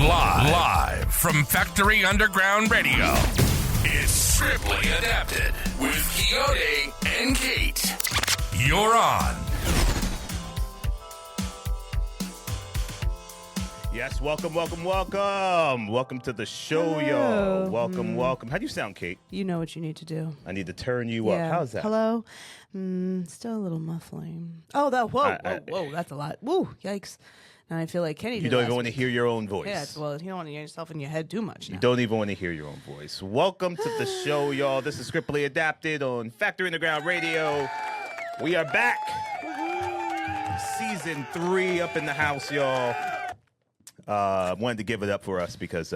Live from Factory Underground Radio, it's Strictly Adapted with Kayode and Kate. You're on. Yes, welcome to the show, y'all. Welcome. How do you sound, Kate? You know what you need to do. I need to turn you up. How's that? Hello? Still a little muffling. Oh, whoa, that's a lot. Woo, yikes. Now I feel like Kenny did. You don't even want to hear your own voice. Yeah, well, you don't want to hear yourself in your head too much now. You don't even want to hear your own voice. Welcome to the show, y'all. This is Strictly Adapted on Factory Underground Radio. We are back. Season 3 up in the house, y'all. Wanted to give it up for us because,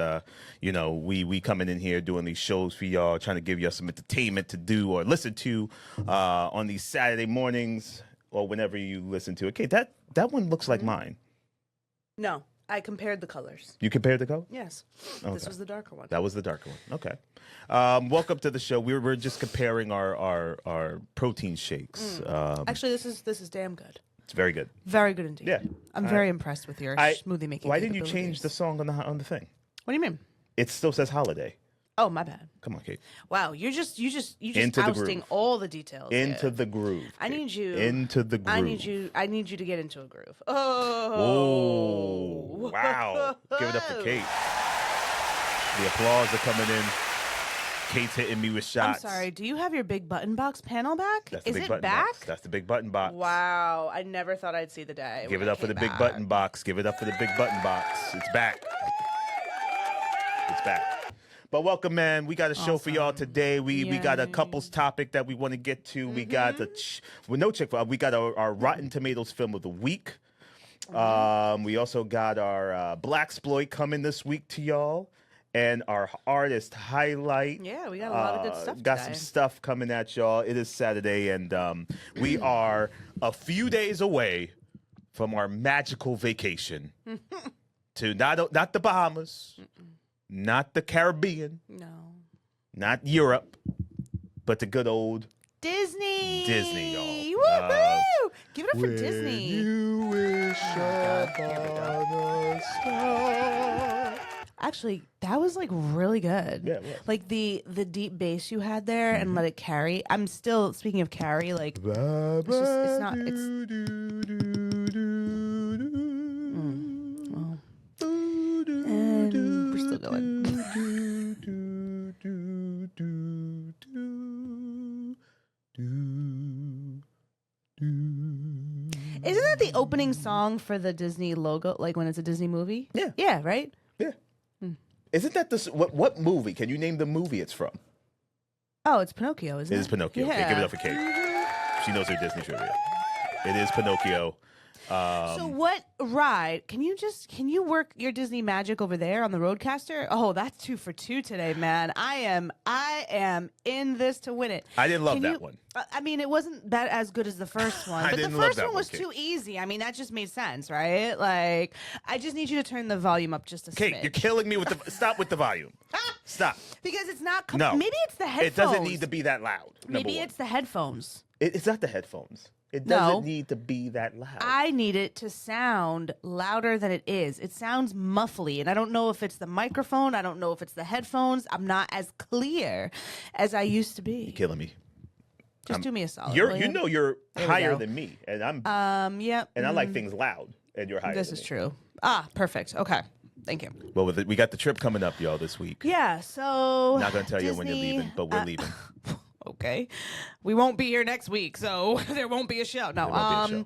we coming in here doing these shows for y'all, trying to give you some entertainment to do or listen to on these Saturday mornings or whenever you listen to it. Okay, that one looks like mine. No, I compared the colors. You compared the color? Yes. Okay. This was the darker one. That was the darker one. Okay. Welcome to the show. We're just comparing our protein shakes. Actually, this is damn good. It's very good. Very good indeed. Yeah. I'm very impressed with your smoothie making. Why didn't you change the song on the thing? What do you mean? It still says holiday. Oh, my bad. Come on, Kate. Wow, you just Into the ousting groove. all the details. Into the groove. I need you into the groove. I need you to get into a groove. Oh, wow. Give it up for Kate. The applause are coming in. Kate's hitting me with shots. I'm sorry. Do you have your big button box panel back? That's the Is big it button back? box. That's the big button box. Wow. I never thought I'd see the day. Give when it up for the big button box. Give it up for the big button box. It's back. It's back. But welcome, man. We got a show for y'all today. We got a couples topic that we want to get to. We got we got our Rotten Tomatoes film of the week. We also got our Blacksploit coming this week to y'all. And our artist highlight. Yeah, we got a lot of good stuff Got today. some stuff coming at y'all. It is Saturday, and we are a few days away from our magical vacation to not the Bahamas, not the Caribbean, not Europe, but the good old Disney, y'all. Woo-hoo! Give it up for Disney. You wish upon a star. Actually, that was like really good. Yeah, it was. Like the deep bass you had there and let it carry. I'm still speaking of carry. Like it's not. It's well. And we're still going. Isn't that the opening song for the Disney logo? Like when it's a Disney movie? Yeah. Yeah. Right. Yeah. Isn't that what movie? Can you name the movie it's from? Oh, it's Pinocchio, isn't it? It is Pinocchio. Yeah. Okay, give it up for Kate. She knows her Disney trivia. It is Pinocchio. So what ride? Can you work your Disney magic over there on the Roadcaster? Oh, that's 2 for 2 today, man. I am in this to win it. I didn't love that one. I mean, it wasn't that as good as the first one, I but the didn't love first that one was one, too easy. I mean, that just made sense, right? Like, I just need you to turn the volume up just a Kate, smidge. you're killing me with the stop with the volume. Stop. Because it's not. No. Maybe it's the headphones. It doesn't need to be that loud. Maybe it's the headphones. It's not the headphones. It doesn't need to be that loud. I need it to sound louder than it is. It sounds muffly, and I don't know if it's the microphone. I don't know if it's the headphones. I'm not as clear as I used to be. You're killing me. Just do me a solid. You're There we higher go. than me, and I'm Yep. and I like things loud, and you're higher. This than is me. true. Ah, perfect. Okay. Thank you. Well, we got the trip coming up, y'all, this week. Yeah, so Not gonna tell you when you're Disney, leaving, but we're leaving. Okay. We won't be here next week, so there won't be a show. No. There won't be a show.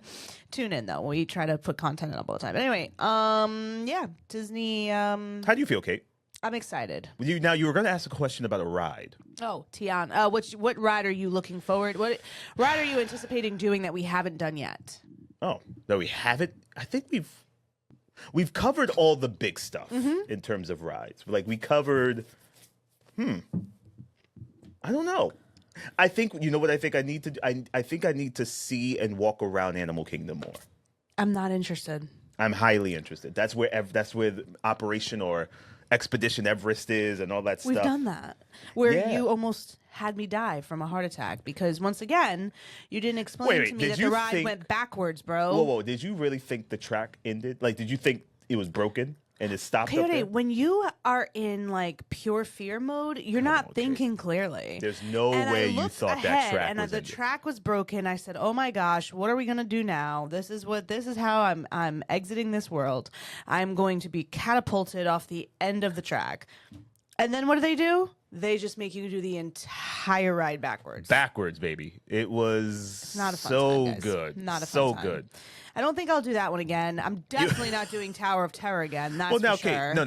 Tune in though. We try to put content up all the time. But anyway, yeah, Disney How do you feel, Kate? I'm excited. Now you were going to ask a question about a ride. Oh, Tian, what ride are you looking forward? What ride are you anticipating doing that we haven't done yet? Oh, no, we haven't. I think we've covered all the big stuff in terms of rides. Like we covered. I don't know. I think you know what I think I need to. I think I need to see and walk around Animal Kingdom more. I'm not interested. I'm highly interested. That's where Operation or Expedition Everest is and all that stuff. We've done that. Where Yeah. you almost had me die from a heart attack because once again, you didn't explain to me did that the you ride think- went backwards, bro. Whoa, did you really think the track ended? Like, did you think it was broken and it stopped up Kayode, there. when you are in like pure fear mode, you're not thinking clearly. There's no And way I you looked thought that ahead, track and was the ended. track was broken. I said, "Oh my gosh, what are we gonna do now? This is how I'm exiting this world. I'm going to be catapulted off the end of the track." And then what do? They just make you do the entire ride backwards. Backwards, baby. It was Not a fun so time, guys. good. Not a fun so time. good. I don't think I'll do that one again. I'm definitely not doing Tower of Terror again. That's Well, now, for sure. Kate, no.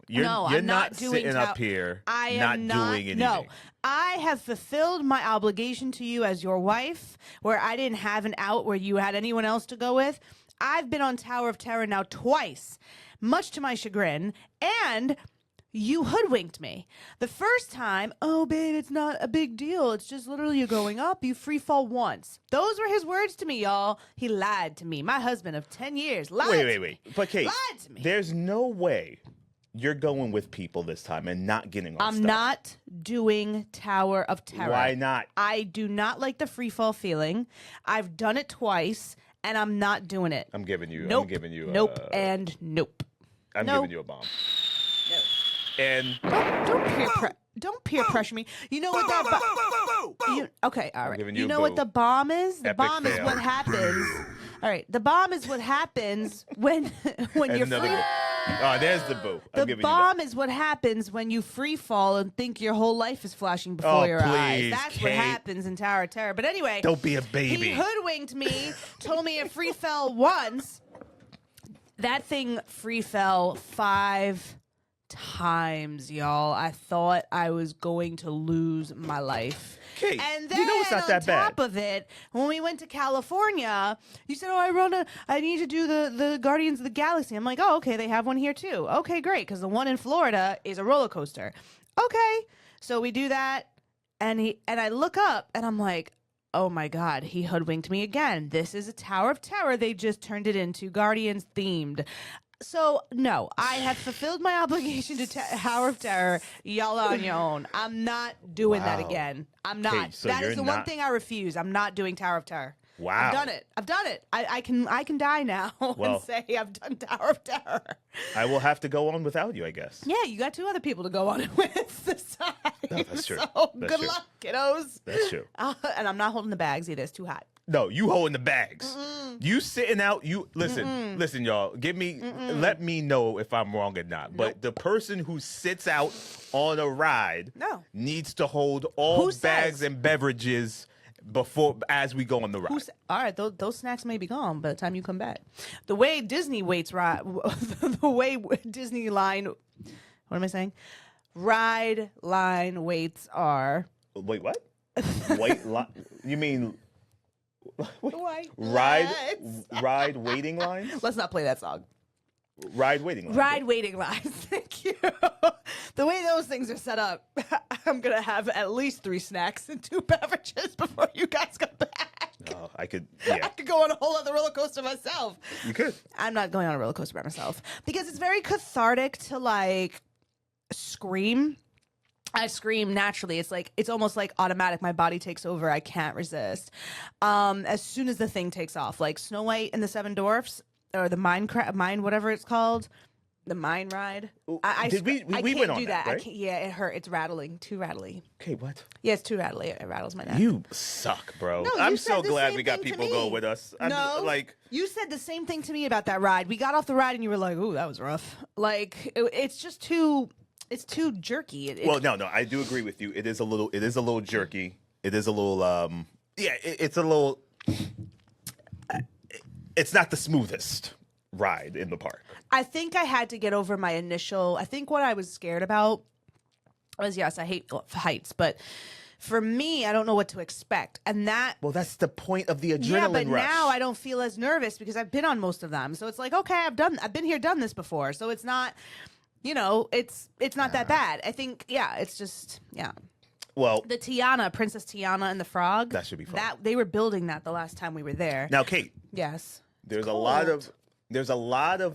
You're I'm not doing sitting up here I am not doing anything. No, I have fulfilled my obligation to you as your wife, where I didn't have an out where you had anyone else to go with. I've been on Tower of Terror now twice, much to my chagrin, and you hoodwinked me. The first time, oh, babe, it's not a big deal. It's just literally you're going up. You free fall once. Those were his words to me, y'all. He lied to me. My husband of 10 years lied to me. Wait. But, Kate, Lied to me. there's no way you're going with people this time and not getting on I'm stuff. not doing Tower of Terror. Why not? I do not like the free fall feeling. I've done it twice, and I'm not doing it. I'm giving you. Nope. I'm giving you. Nope. And nope. I'm no. giving you a bomb. No. And Don't peer pressure me. You know what that okay, all right. giving You you know boo. what the bomb is? The Epic bomb is fail. what happens. All right, the bomb is what happens when and you're another free. boo. Oh, there's the boo. I'm The giving bomb is what happens when you free fall and think your whole life is flashing before your eyes. please, That's what Kate. happens in Tower of Terror. But anyway, Don't be a baby. He hoodwinked me, told me it free fell once. That thing free fell 5 times, y'all. I thought I was going to lose my life. Kate, And then you know it's not that bad. on top of it, when we went to California, you said, "Oh, I need to do the Guardians of the Galaxy." I'm like, "Oh, okay, they have one here too." Okay, great, because the one in Florida is a roller coaster. Okay, so we do that, and I look up and I'm like, "Oh my God, he hoodwinked me again. This is a Tower of Terror. They just turned it into Guardians themed." So, no, I have fulfilled my obligation to Tower of Terror. Y'all are on your own. I'm not doing that Wow. again. I'm not. Kate, so That you're is the one not- thing I refuse. I'm not doing Tower of Terror. Wow. I've done it. I can die now Well- and say I've done Tower of Terror. I will have to go on without you, I guess. Yeah, you got 2 other people to go on it with this time. No, that's true. So That's good true. luck, kiddos. That's true. And I'm not holding the bags either. It's too hot. No, you holding the bags. You sitting out. You listen, y'all. Let me know if I'm wrong or not. But the person who sits out on a ride needs to hold all Who bags says? and beverages as we go on the ride. All right, those snacks may be gone by the time you come back. The way Disney waits ride, the way Disney line, what am I saying? Ride line waits are. Wait, what? You mean White ride waiting lines? Let's not play that song. Ride waiting lines. Ride waiting lines. Thank you. The way those things are set up, I'm gonna have at least 3 snacks and 2 beverages before you guys come back. Oh, I could. I Yeah, could go on a whole other roller coaster myself. you could. I'm not going on a roller coaster by myself because it's very cathartic to like scream. I scream naturally. It's almost like automatic. My body takes over. I can't resist. As soon as the thing takes off, like Snow White and the 7 Dwarfs or the mine whatever it's called, the mine ride. I Did we can't went on do that, that. I right? can't, yeah, it hurt. It's rattling. Too rattly. Okay, what? Yeah, it's too rattly. It rattles my neck. You suck, bro. No, you I'm said so the glad same we got thing to people go me. with us. You said the same thing to me about that ride. We got off the ride and you were like, "Ooh, that was rough." Like it's just too. It's too jerky. Well, no, I do agree with you. It is a little jerky. It is a little, it's a little, it's not the smoothest ride in the park. I think I had to get over my initial. I think what I was scared about was, yes, I hate heights, but for me, I don't know what to expect, and that. Well, that's the point of the adrenaline Yeah, but rush. now I don't feel as nervous because I've been on most of them. So it's like, okay, I've been here, done this before. So it's not. It's not that bad. I think, it's just, Well, the Princess Tiana and the Frog. That should be fun. That they were building that the last time we were there. now, Kate, Yes. there's a lot of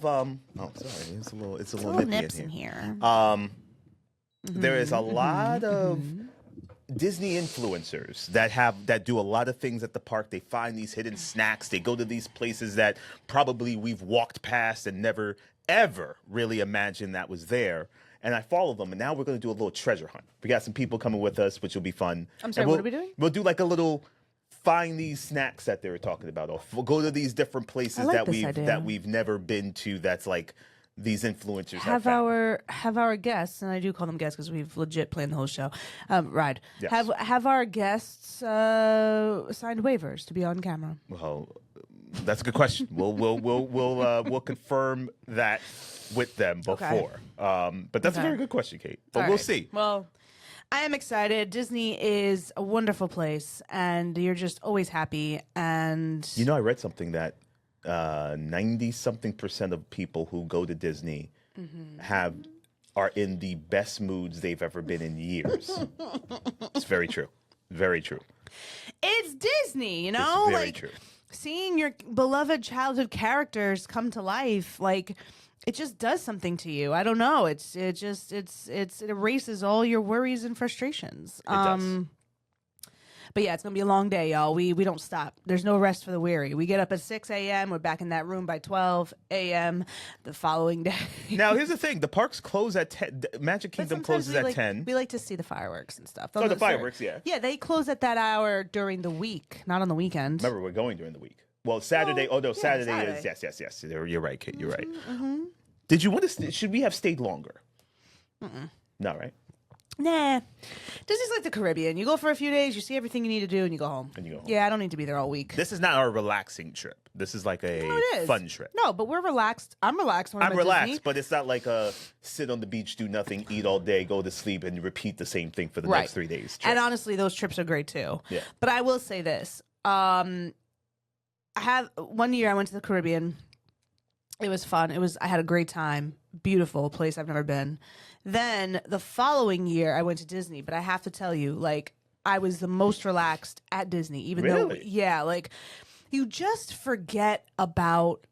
oh, sorry, it's a little nippy nips in here. There is a lot of Disney influencers that do a lot of things at the park. They find these hidden snacks. They go to these places that probably we've walked past and never ever really imagine that was there. And I follow them, and now we're going to do a little treasure hunt. We got some people coming with us, which will be fun. I'm sorry, what are we doing? We'll do like a little find these snacks that they were talking about. Or we'll go to these different places like that we've never been to. That's like these influencers have our guests, and I do call them guests because we've legit planned the whole show. Ride. Yes. Have our guests signed waivers to be on camera. Well, that's a good question. We'll confirm that with them before. Okay. But that's a very good question, Kate. But we'll see. Well, I am excited. Disney is a wonderful place, and you're just always happy. And I read something that 90-something% of people who go to Disney are in the best moods they've ever been in years. It's very true. Very true. It's Disney, It's very true. Seeing your beloved childhood characters come to life, like it just does something to you. I don't know. It erases all your worries and frustrations. It does. But yeah, it's gonna be a long day, y'all. We don't stop. There's no rest for the weary. We get up at 6 a.m. We're back in that room by 12 a.m. the following day. Now, here's the thing: the parks close at 10. Magic Kingdom closes at 10. We like to see the fireworks and stuff. Oh, the fireworks, yeah. Yeah, they close at that hour during the week, not on the weekend. Remember, we're going during the week. Well, Saturday. Saturday is yes. You're right, Kate. You're right. Mm-hmm. Did you want to? Should we have stayed longer? No, right? Nah. Disney's like the Caribbean. You go for a few days, you see everything you need to do, and you go home. Yeah, I don't need to be there all week. This is not our relaxing trip. This is like a fun trip. No, but we're relaxed. I'm relaxed when I'm at relaxed, Disney. but it's not like a sit on the beach, do nothing, eat all day, go to sleep, and repeat the same thing for the next 3 days. Trip. And honestly, those trips are great too. Yeah. But I will say this. I have 1 year I went to the Caribbean. It was fun. I had a great time. Beautiful place I've never been. Then the following year I went to Disney, but I have to tell you, like, I was the most relaxed at Disney, even though, like, you just forget about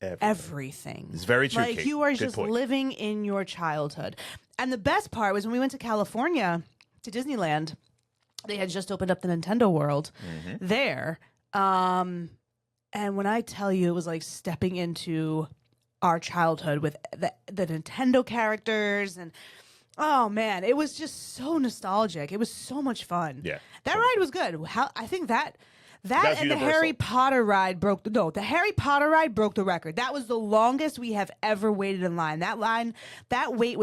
everything. It's very true. Like, Kate. you are Good just point. living in your childhood. And the best part was when we went to California to Disneyland, they had just opened up the Nintendo World there. And when I tell you, it was like stepping into our childhood with the Nintendo characters, and oh man, it was just so nostalgic. It was so much fun. Yeah, that ride was good. I think that and universal. the Harry Potter ride broke the Harry Potter ride broke the record. That was the longest we have ever waited in line. We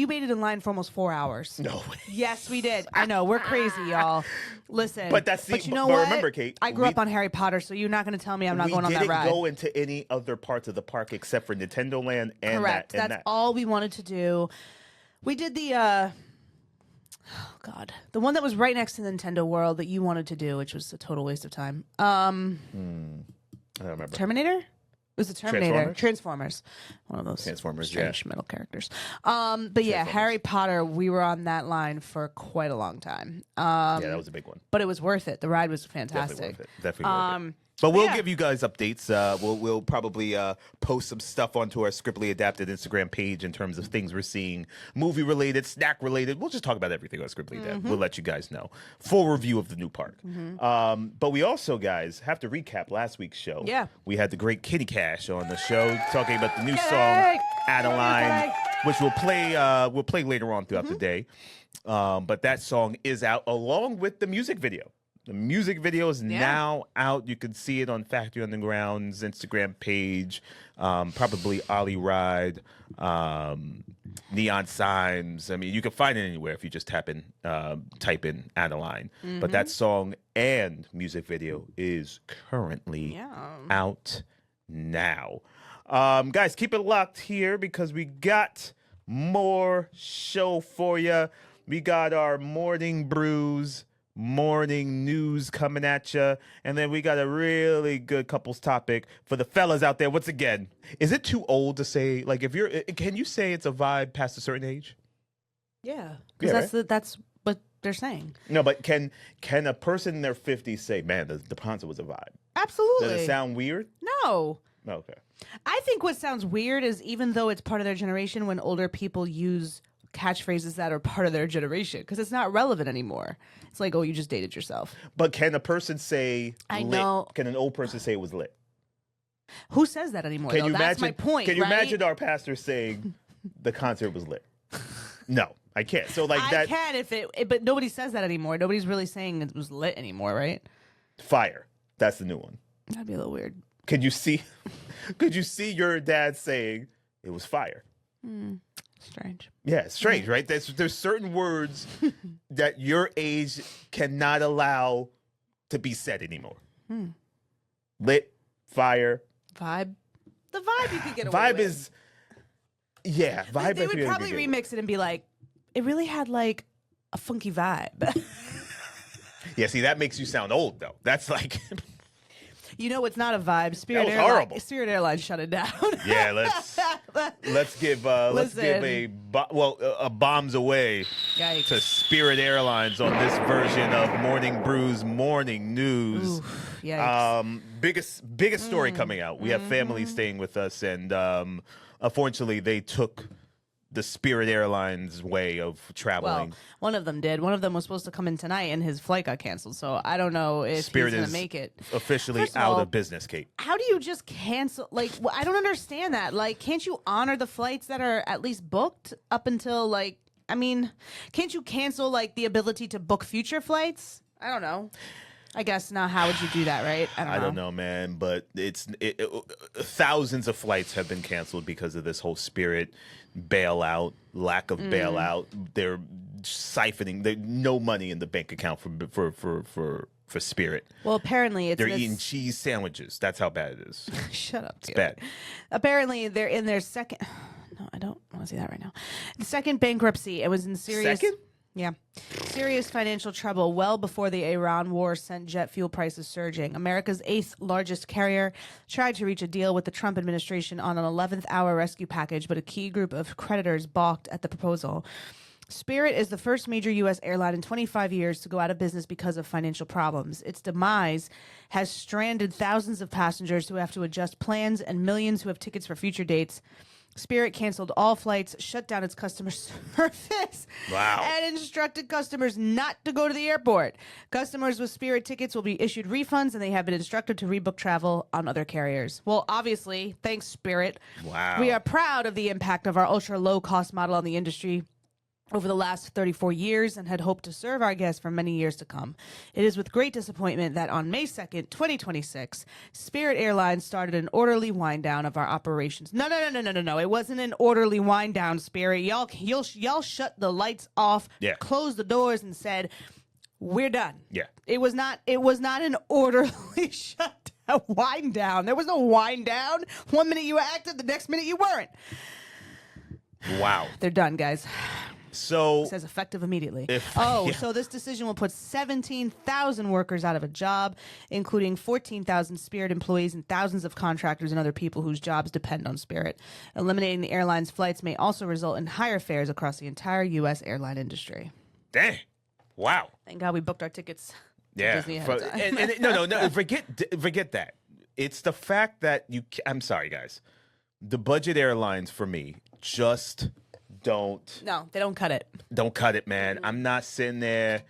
waited in line for almost 4 hours. No way. Yes, we did. I know, we're crazy, y'all. Listen, but you know what? Remember, Kate, I grew up on Harry Potter, so you're not going to tell me I'm not going on that ride. We didn't go into any other parts of the park except for Nintendo Land and Correct. That's all we wanted to do. We did the the one that was right next to Nintendo World that you wanted to do, which was a total waste of time. I don't remember. Terminator? It was the Terminator. Transformers. One of those Transformers, strange metal characters. But yeah, Harry Potter, we were on that line for quite a long time. Yeah, that was a big one. But it was worth it. The ride was fantastic. Definitely worth it. But we'll give you guys updates. We'll probably post some stuff onto our Scriptly Adapted Instagram page in terms of things we're seeing, movie related, snack related. We'll just talk about everything on Scriptly Adapted. We'll let you guys know. Full review of the new park. But we also, guys, have to recap last week's show. Yeah. We had the great Kitty Cash on the show talking about the new song Adeline, which we'll play later on throughout the day. But that song is out along with the music video. The music video is now out. You can see it on Factory Underground's Instagram page. Probably Ollie Wride, neon signs. I mean, you can find it anywhere if you just type in Adeline. But that song and music video is currently out now. Guys, keep it locked here because we got more show for you. We got our morning brews. Morning news coming at you, and then we got a really good couples topic for the fellas out there. Once again, is it too old to say, like, can you say it's a vibe past a certain age? Yeah, because that's what they're saying. No, but can a person in their 50s say, man, the Ponza was a vibe? Absolutely. Does it sound weird? No. Okay. I think what sounds weird is, even though it's part of their generation, when older people use catchphrases that are part of their generation, because it's not relevant anymore. It's like, oh, you just dated yourself. But can a person say I lit? know. Can an old person say it was lit? Who says that anymore? Though? That's my point. Can you right? imagine our pastor saying the concert was lit? No, I can't. So like I can if but nobody says that anymore. Nobody's really saying it was lit anymore, right? Fire. That's the new one. That'd be a little weird. Could you see your dad saying it was fire? Strange. Yeah, it's strange, right? There's certain words that your age cannot allow to be said anymore. Lit, fire, vibe. The vibe you could get away vibe with. is, yeah, vibe. They would probably remix it and be like, it really had like a funky vibe. Yeah, see, that makes you sound old though. That's like, you know, it's not a vibe. horrible. Spirit Airlines shut it down. Yeah, let's give a bombs away Yikes. to Spirit Airlines on this version of Morning Brews Morning News. Oof, yikes. Biggest story coming out. We have family staying with us, and unfortunately, they took the Spirit Airlines way of traveling. Well, one of them did. One of them was supposed to come in tonight, and his flight got canceled. So I don't know if Spirit he's going is to make it. Officially First of out all, of business, Kate. How do you just cancel? Like, I don't understand that. Like, can't you honor the flights that are at least booked up until, like, I mean, can't you cancel, like, the ability to book future flights? I don't know. I guess now, how would you do that, right? I don't know, man, but thousands of flights have been canceled because of this whole Spirit bailout, lack of bailout. They're siphoning. No money in the bank account for Spirit. Well, apparently they're eating cheese sandwiches. That's how bad it is. Shut up, dude. It's bad. Apparently, they're in their second. No, I don't want to see that right now. The second bankruptcy. It was in serious. Second? Yeah. Serious financial trouble well before the Iran war sent jet fuel prices surging. America's 8th largest carrier tried to reach a deal with the Trump administration on an 11th hour rescue package, but a key group of creditors balked at the proposal. Spirit is the first major U.S. airline in 25 years to go out of business because of financial problems. Its demise has stranded thousands of passengers who have to adjust plans and millions who have tickets for future dates. Spirit canceled all flights, shut down its customer service, and instructed customers not to go to the airport. Customers with Spirit tickets will be issued refunds, and they have been instructed to rebook travel on other carriers. Well, obviously, thanks, Spirit. Wow. We are proud of the impact of our ultra-low-cost model on the industry over the last 34 years and had hoped to serve our guests for many years to come. It is with great disappointment that on May 2nd, 2026, Spirit Airlines started an orderly wind down of our operations. No. It wasn't an orderly wind down, Spirit. Y'all shut the lights off, closed the doors, and said, we're done. Yeah. It was not an orderly shutdown, wind down. There was no wind down. 1 minute you were active, the next minute you weren't. Wow. They're done, guys. So it says effective immediately. So this decision will put 17,000 workers out of a job, including 14,000 Spirit employees and thousands of contractors and other people whose jobs depend on Spirit. Eliminating the airline's flights may also result in higher fares across the entire U.S. airline industry. Dang. Wow. Thank God we booked our tickets. Yeah. Disney ahead of time. No. Forget that. It's the fact that I'm sorry, guys. The budget airlines for me just don't. No, they don't cut it. Don't cut it, man. I'm not sitting there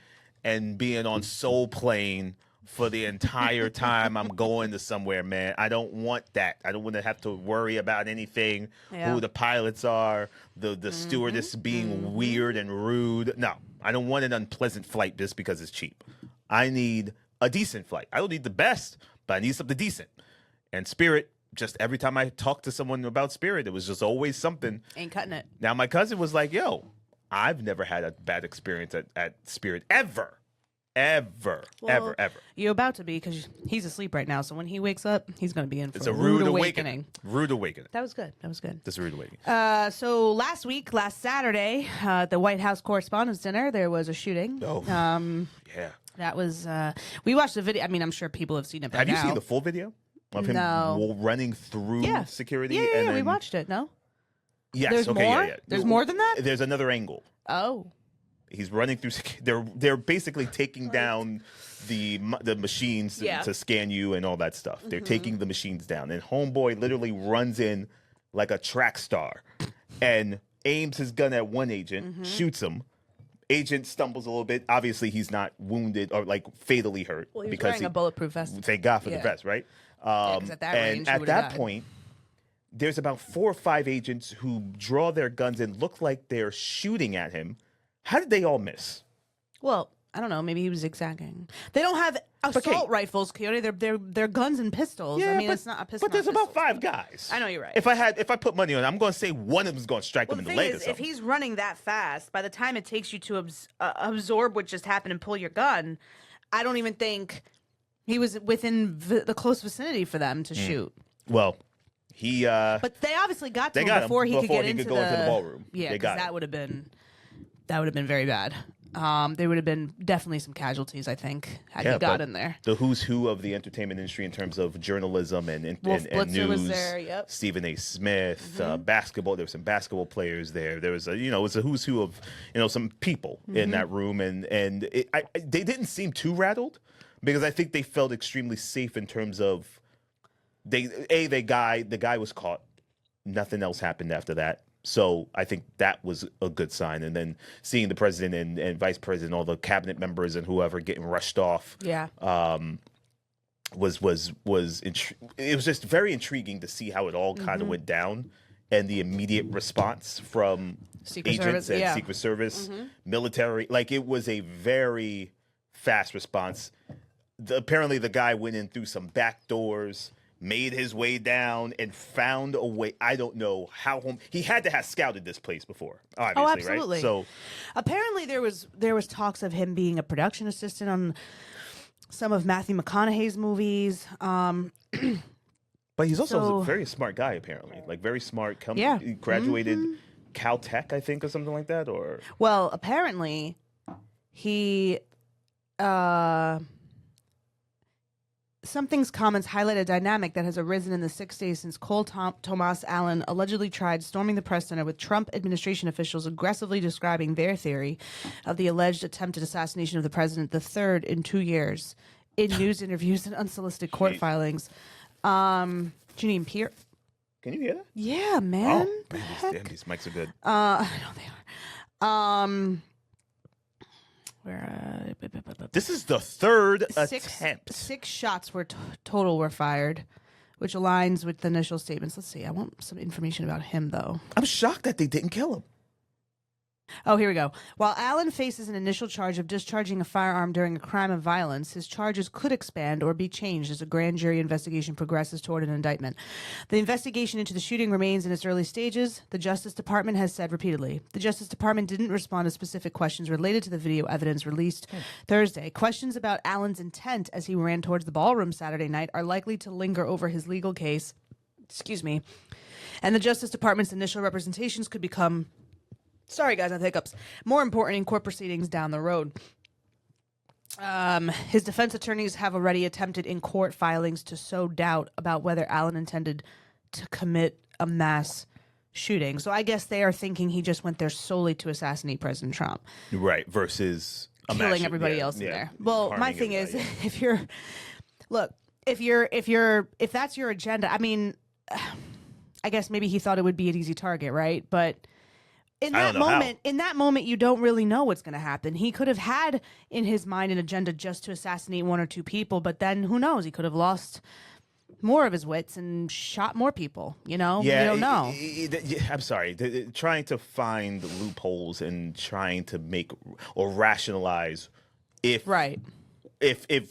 and being on Soul Plane for the entire time I'm going to somewhere, man. I don't want that. I don't want to have to worry about anything, who the pilots are, the stewardess being weird and rude. No, I don't want an unpleasant flight just because it's cheap. I need a decent flight. I don't need the best, but I need something decent. And Spirit, just every time I talked to someone about Spirit, it was just always something. Ain't cutting it. Now, my cousin was like, yo, I've never had a bad experience at Spirit ever. Ever. You're about to be because he's asleep right now. So when he wakes up, he's going to be in for it's a rude awakening. Rude awakening. That was good. That's a rude awakening. So last Saturday, at the White House Correspondents' Dinner, there was a shooting. Oh, yeah. That was, we watched the video. I mean, I'm sure people have seen it by now. Have you seen the full video of him running through security? Yeah, we watched it, no? Yes, There's okay, more? yeah. There's more than that? There's another angle. Oh. He's running through. They're basically taking down the machines to scan you and all that stuff. They're taking the machines down, and homeboy literally runs in like a track star, and aims his gun at one agent, shoots him. Agent stumbles a little bit. Obviously, he's not wounded or like fatally hurt Well, he was wearing a bulletproof vest. Thank God for the vest, right? 'cause at that range, you at would've that died. point, there's about 4 or 5 agents who draw their guns and look like they're shooting at him. How did they all miss? Well, I don't know. Maybe he was zigzagging. They don't have assault rifles, Kayode. They're guns and pistols. I mean, it's not a pistol. But there's about 5 guys. I know you're right. If I put money on it, I'm going to say one of them is going to strike him in the leg or If something. he's running that fast, by the time it takes you to absorb what just happened and pull your gun, I don't even think he was within the close vicinity for them to shoot. Well, he. But they obviously got to They him got him before he could before get he into could go into the ballroom. Yeah, They got because him. that would have been very bad. There would have been definitely some casualties, I think, had he got but in there. The who's who of the entertainment industry in terms of journalism and Wolf Blitzer news. was there, yep. Stephen A. Smith, basketball. There were some basketball players there. There was it was a who's who of some people in that room, and they didn't seem too rattled because I think they felt extremely safe in terms of the guy was caught. Nothing else happened after that. So I think that was a good sign. And then seeing the president and vice president, all the cabinet members and whoever getting rushed off, was it was just very intriguing to see how it all kind of went down and the immediate response from Secret agents Service, and Secret Service, military. Like it was a very fast response. Apparently the guy went in through some back doors, made his way down and found a way. I don't know how home he had to have scouted this place before. Obviously, Oh, absolutely. Right? So apparently there was talks of him being a production assistant on some of Matthew McConaughey's movies. but he's also So- a very smart guy, apparently. Like very smart. Yeah. He graduated Caltech, I think, or something like that. Or Well, apparently he Something's comments highlight a dynamic that has arisen in the 6 days since Cole Thomas Allen allegedly tried storming the press center, with Trump administration officials aggressively describing their theory of the alleged attempted assassination of the president, the third in 2 years, in news interviews and unsolicited court filings. Janine Pierre. can you hear that? Yeah, man. Oh, The man, heck? these mics are good. I know they are. Where This is the third attempt. Six shots were total were fired, which aligns with the initial statements. Let's see. I want some information about him, though. I'm shocked that they didn't kill him. Oh, here we go. While Allen faces an initial charge of discharging a firearm during a crime of violence, his charges could expand or be changed as a grand jury investigation progresses toward an indictment. The investigation into the shooting remains in its early stages, the Justice Department has said repeatedly. The Justice Department didn't respond to specific questions related to the video evidence released Thursday. Questions about Allen's intent as he ran towards the ballroom Saturday night are likely to linger over his legal case. And the Justice Department's initial representations could become... Sorry, guys, I have hiccups. More important in court proceedings down the road. His defense attorneys have already attempted in court filings to sow doubt about whether Allen intended to commit a mass shooting. So I guess they are thinking he just went there solely to assassinate President Trump. Right, versus a mass Killing shoot- everybody else in yeah, there. Well, my harming thing is, everybody. if that's your agenda, I mean, I guess maybe he thought it would be an easy target, right? But in I that don't know moment, you don't really know what's going to happen. He could have had in his mind an agenda just to assassinate 1 or 2 people, but then who knows? He could have lost more of his wits and shot more people. You know, Yeah, you don't know. I'm sorry. Trying to find loopholes and trying to make or rationalize if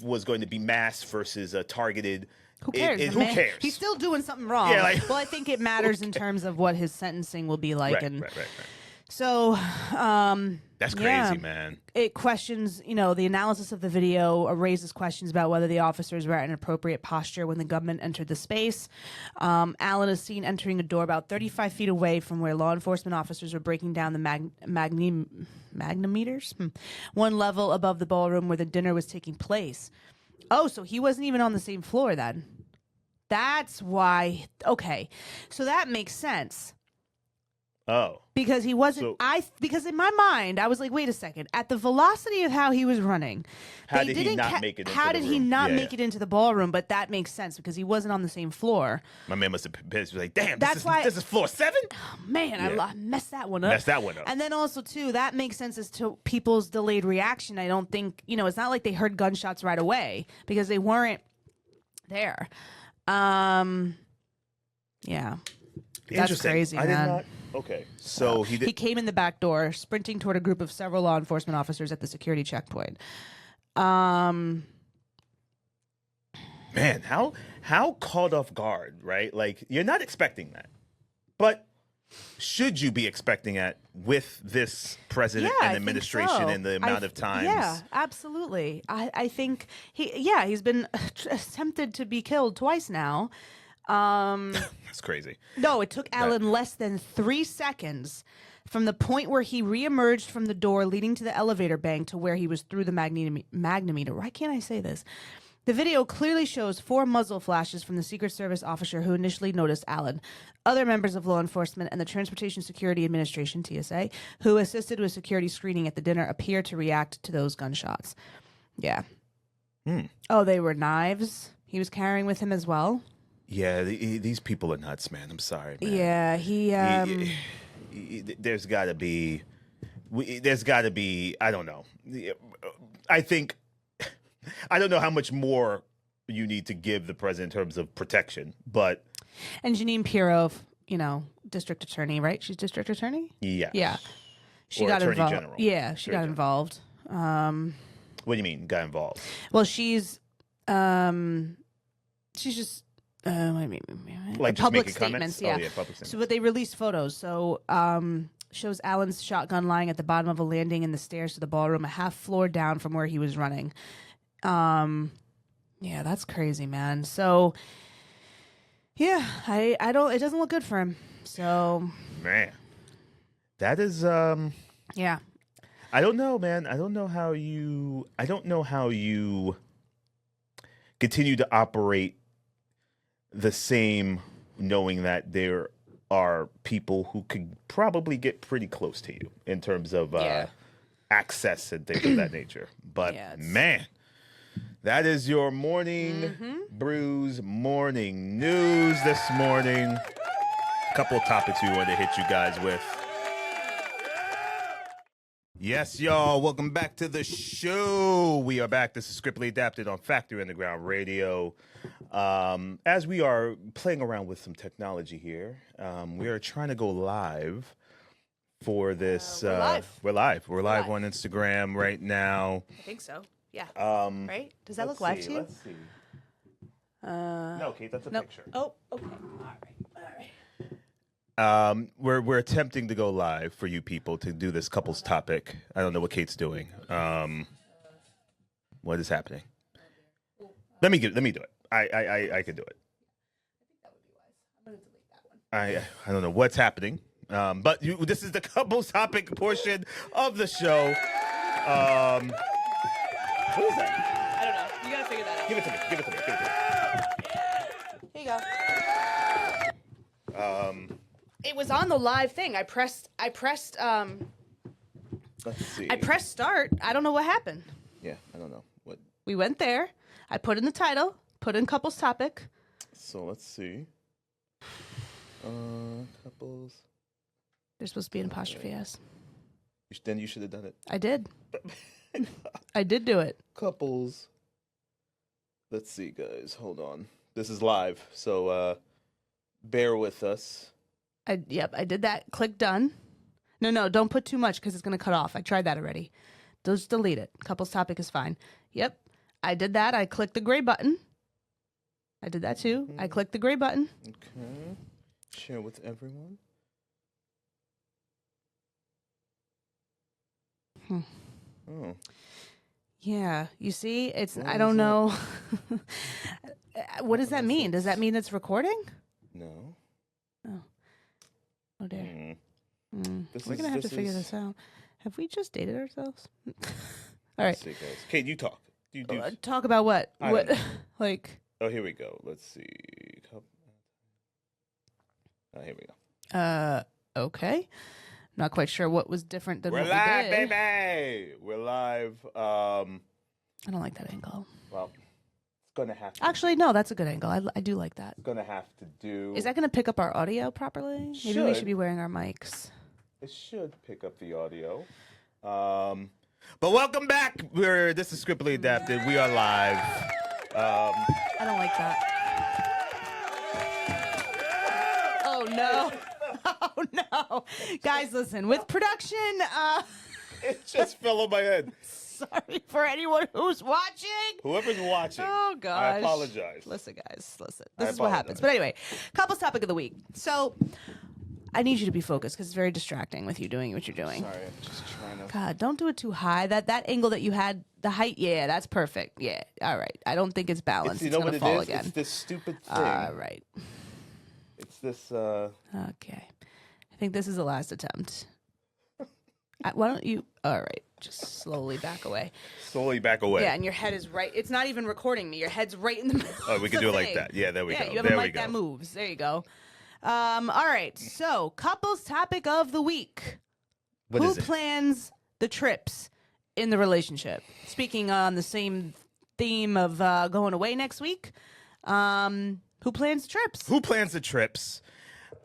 was going to be mass versus a targeted. Who cares? Who cares? He's still doing something wrong. Yeah, like- well, I think it matters in terms of what his sentencing will be like. Right. So, That's yeah. crazy, man. It questions, the analysis of the video raises questions about whether the officers were at an appropriate posture when the gunman entered the space. Allen is seen entering a door about 35 feet away from where law enforcement officers were breaking down the magnometers, one level above the ballroom where the dinner was taking place. Oh, so he wasn't even on the same floor then. That's why. Okay, so that makes sense. Oh. Because he wasn't, because in my mind, I was like, wait a second. At the velocity of how he was running, How did he not make it into How the did he room? not Yeah, make it into the ballroom? But that makes sense because he wasn't on the same floor. My man must have been pissed. He was like, damn, That's why- this is floor 7? Man, Yeah. I messed that one up. Messed that one up. And then also, too, that makes sense as to people's delayed reaction. I don't think, it's not like they heard gunshots right away because they weren't there. Yeah. That's Interesting. crazy, I man. did not. Okay, so He came in the back door, sprinting toward a group of several law enforcement officers at the security checkpoint. Man, how caught off guard, right? Like, you're not expecting that, but should you be expecting that with this president and administration and the amount of times? Yeah, absolutely. I think he's been attempted to be killed twice now. That's crazy. No, it took Alan less than 3 seconds from the point where he reemerged from the door leading to the elevator bank to where he was through the magnometer. Why can't I say this? The video clearly shows 4 muzzle flashes from the Secret Service officer who initially noticed Alan. Other members of law enforcement and the Transportation Security Administration, TSA, who assisted with security screening at the dinner appear to react to those gunshots. Yeah. Oh, they were knives he was carrying with him as well? Yeah, these people are nuts, man. I'm sorry, man. Yeah, there's got to be, I don't know. I think, I don't know how much more you need to give the president in terms of protection, but. And Janine Pirro, district attorney, right? She's district attorney? Yeah. Yeah. She or got attorney involved. general. Yeah, she got involved. What do you mean, got involved? Well, she's just Like just public making statements. comments? Yeah. Oh, yeah, public statements. So, but they released photos. So, shows Alan's shotgun lying at the bottom of a landing in the stairs to the ballroom, a half floor down from where he was running. Yeah, that's crazy, man. So, yeah, I don't. It doesn't look good for him. So, man, that is yeah. I don't know, man. I don't know how you continue to operate the same, knowing that there are people who could probably get pretty close to you in terms of access and things of that nature. But man, that is your morning Brews morning news this morning. A couple of topics we want to hit you guys with. Yes, y'all. Welcome back to the show. We are back. This is Scriptly Adapted on Factory Underground Radio. As we are playing around with some technology here, we are trying to go live for this. We're live. We're live. We're live on Instagram right now. I think so. Yeah. Right? Does that look live to you? Let's see. No, Kate, that's a picture. Oh, okay. All right. We're attempting to go live for you people to do this couples topic. I don't know what Kate's doing. What is happening? Let me do it. I can do it. I think that would be wise. I'm going to delete that one. I don't know what's happening. But this is the couples topic portion of the show. What is that? I don't know. You got to figure that out. Give it to me. Here you go. It was on the live thing. I pressed Let's see. I pressed start. I don't know what happened. Yeah, I don't know what. We went there. I put in the title, put in couples topic. So let's see. Couples. There's supposed to be an apostrophe S. Then you should have done it. I did. I did do it. Couples. Let's see, guys. Hold on. This is live, so bear with us. I did that. Click done. No, don't put too much because it's going to cut off. I tried that already. Just delete it. Couples topic is fine. Yep. I did that. I clicked the gray button. I did that too. I clicked the gray button. Okay. Share with everyone. Oh. Yeah. You see, it's, I don't know. What does that mean? Does that mean it's recording? No. Oh, dear. We're going to have to figure this out. Have we just dated ourselves? All right. See, guys. Kate, you talk. You do. Talk about what? What? Like. Oh, here we go. Let's see. Oh, here we go. Okay. Not quite sure what was different than We're what live, we did. baby. We're live. I don't like that angle. Well, it's going to have to. Actually, no, that's a good angle. I do like that. It's going to have to do. Is that going to pick up our audio properly? Maybe we should be wearing our mics. It should pick up the audio. But welcome back. This is Scriptly Adapted. We are live. I don't like that. no. Oh, no. Guys, listen, with production, It just fell on my head. sorry for anyone who's watching. Whoever's watching. Oh, gosh. I apologize. Listen, guys, listen. I This is what happens. apologize. But anyway, couples topic of the week. So I need you to be focused because it's very distracting with you doing what you're doing. Sorry, I'm just trying to. God, don't do it too high. That angle that you had, the height, yeah, that's perfect. Yeah, all right. I don't think it's balanced. You know It's what going to fall it is? again. It's this stupid thing. All right. It's this. Okay. I think this is the last attempt. Why don't you? All right. Just slowly back away. Slowly back away. Yeah, and your head is right. It's not even recording me. Your head's right in the middle. Oh, we can of do it the like thing. that. Yeah, there we go. Yeah, you have There a we mic go. that moves. There you go. All right. So, couples topic of the week. What Who is it? plans the trips in the relationship? Speaking on the same theme of going away next week. Who plans the trips? Who plans the trips?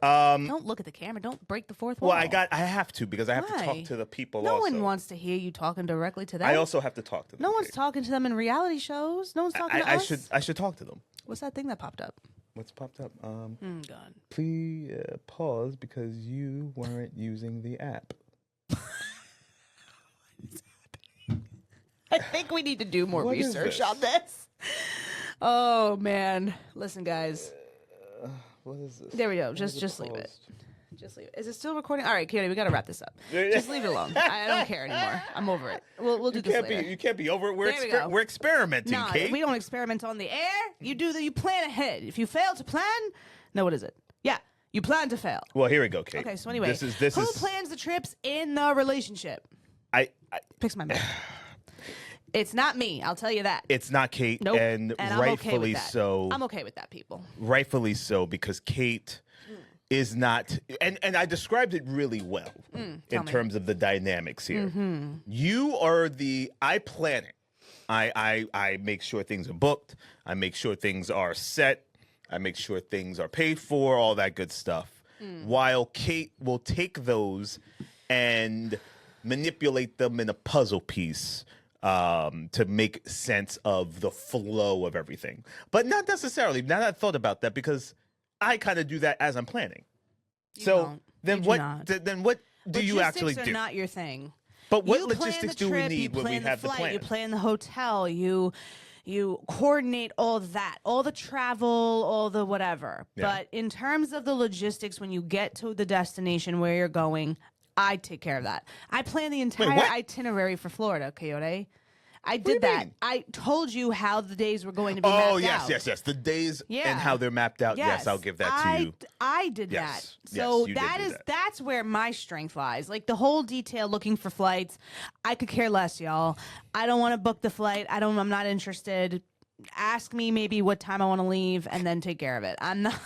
Don't look at the camera. Don't break the fourth wall. Well, I have to because I have to Why? talk to the people No also. one wants to hear you talking directly to them. I also have to talk to them. No one's talking to them in reality shows. No one's talking to us. I should talk to them. What's that thing that popped up? What's popped up? God. Please pause because you weren't using the app. I think we need to do more What is research this? on this. Oh man, listen, guys. What is this? There we go. Why Just is leave it. paused? Just leave it. Is it still recording? All right, Kayode, we got to wrap this up. Just leave it alone. I don't care anymore. I'm over it. We'll do You this can't later. you can't be over it. There we go. We're experimenting, No, Kate. we don't experiment on the air. You plan ahead. If you fail to plan, no, what is it? Yeah, you plan to fail. Well, here we go, Kate. Okay, so anyway, this is who plans the trips in the relationship? I Fix my mouth. It's not me. I'll tell you that. it's not Kate, Nope. and I'm okay rightfully with that. so. I'm okay with that, people. Rightfully so, because Kate is not, and I described it really well in tell me. terms of the dynamics here. You are I plan it. I make sure things are booked. I make sure things are set. I make sure things are paid for, all that good stuff. While Kate will take those and manipulate them in a puzzle piece to make sense of the flow of everything. But not necessarily. Now that I thought about that, because I kind of do that as I'm planning. You So don't. then You do what? not. Then what do you actually Logistics do? are not your thing. But what You plan logistics the do we trip, you need when we plan the have the flight, plan? You plan the hotel. You coordinate all that, all the travel, all the whatever. Yeah. But in terms of the logistics, when you get to the destination where you're going, I take care of that. I plan the entire what? itinerary for Florida, Kayode. I do you did that. mean? I told you how the days were going to be Oh, mapped yes, out. yes. The days Yeah. and how they're mapped out. Yes, I'll give that to you. I did Yes. that. So Yes, you did that do is that. that's where my strength lies. Like the whole detail looking for flights, I could care less, y'all. I don't want to book the flight. I'm not interested. Ask me maybe what time I want to leave and then take care of it. I'm not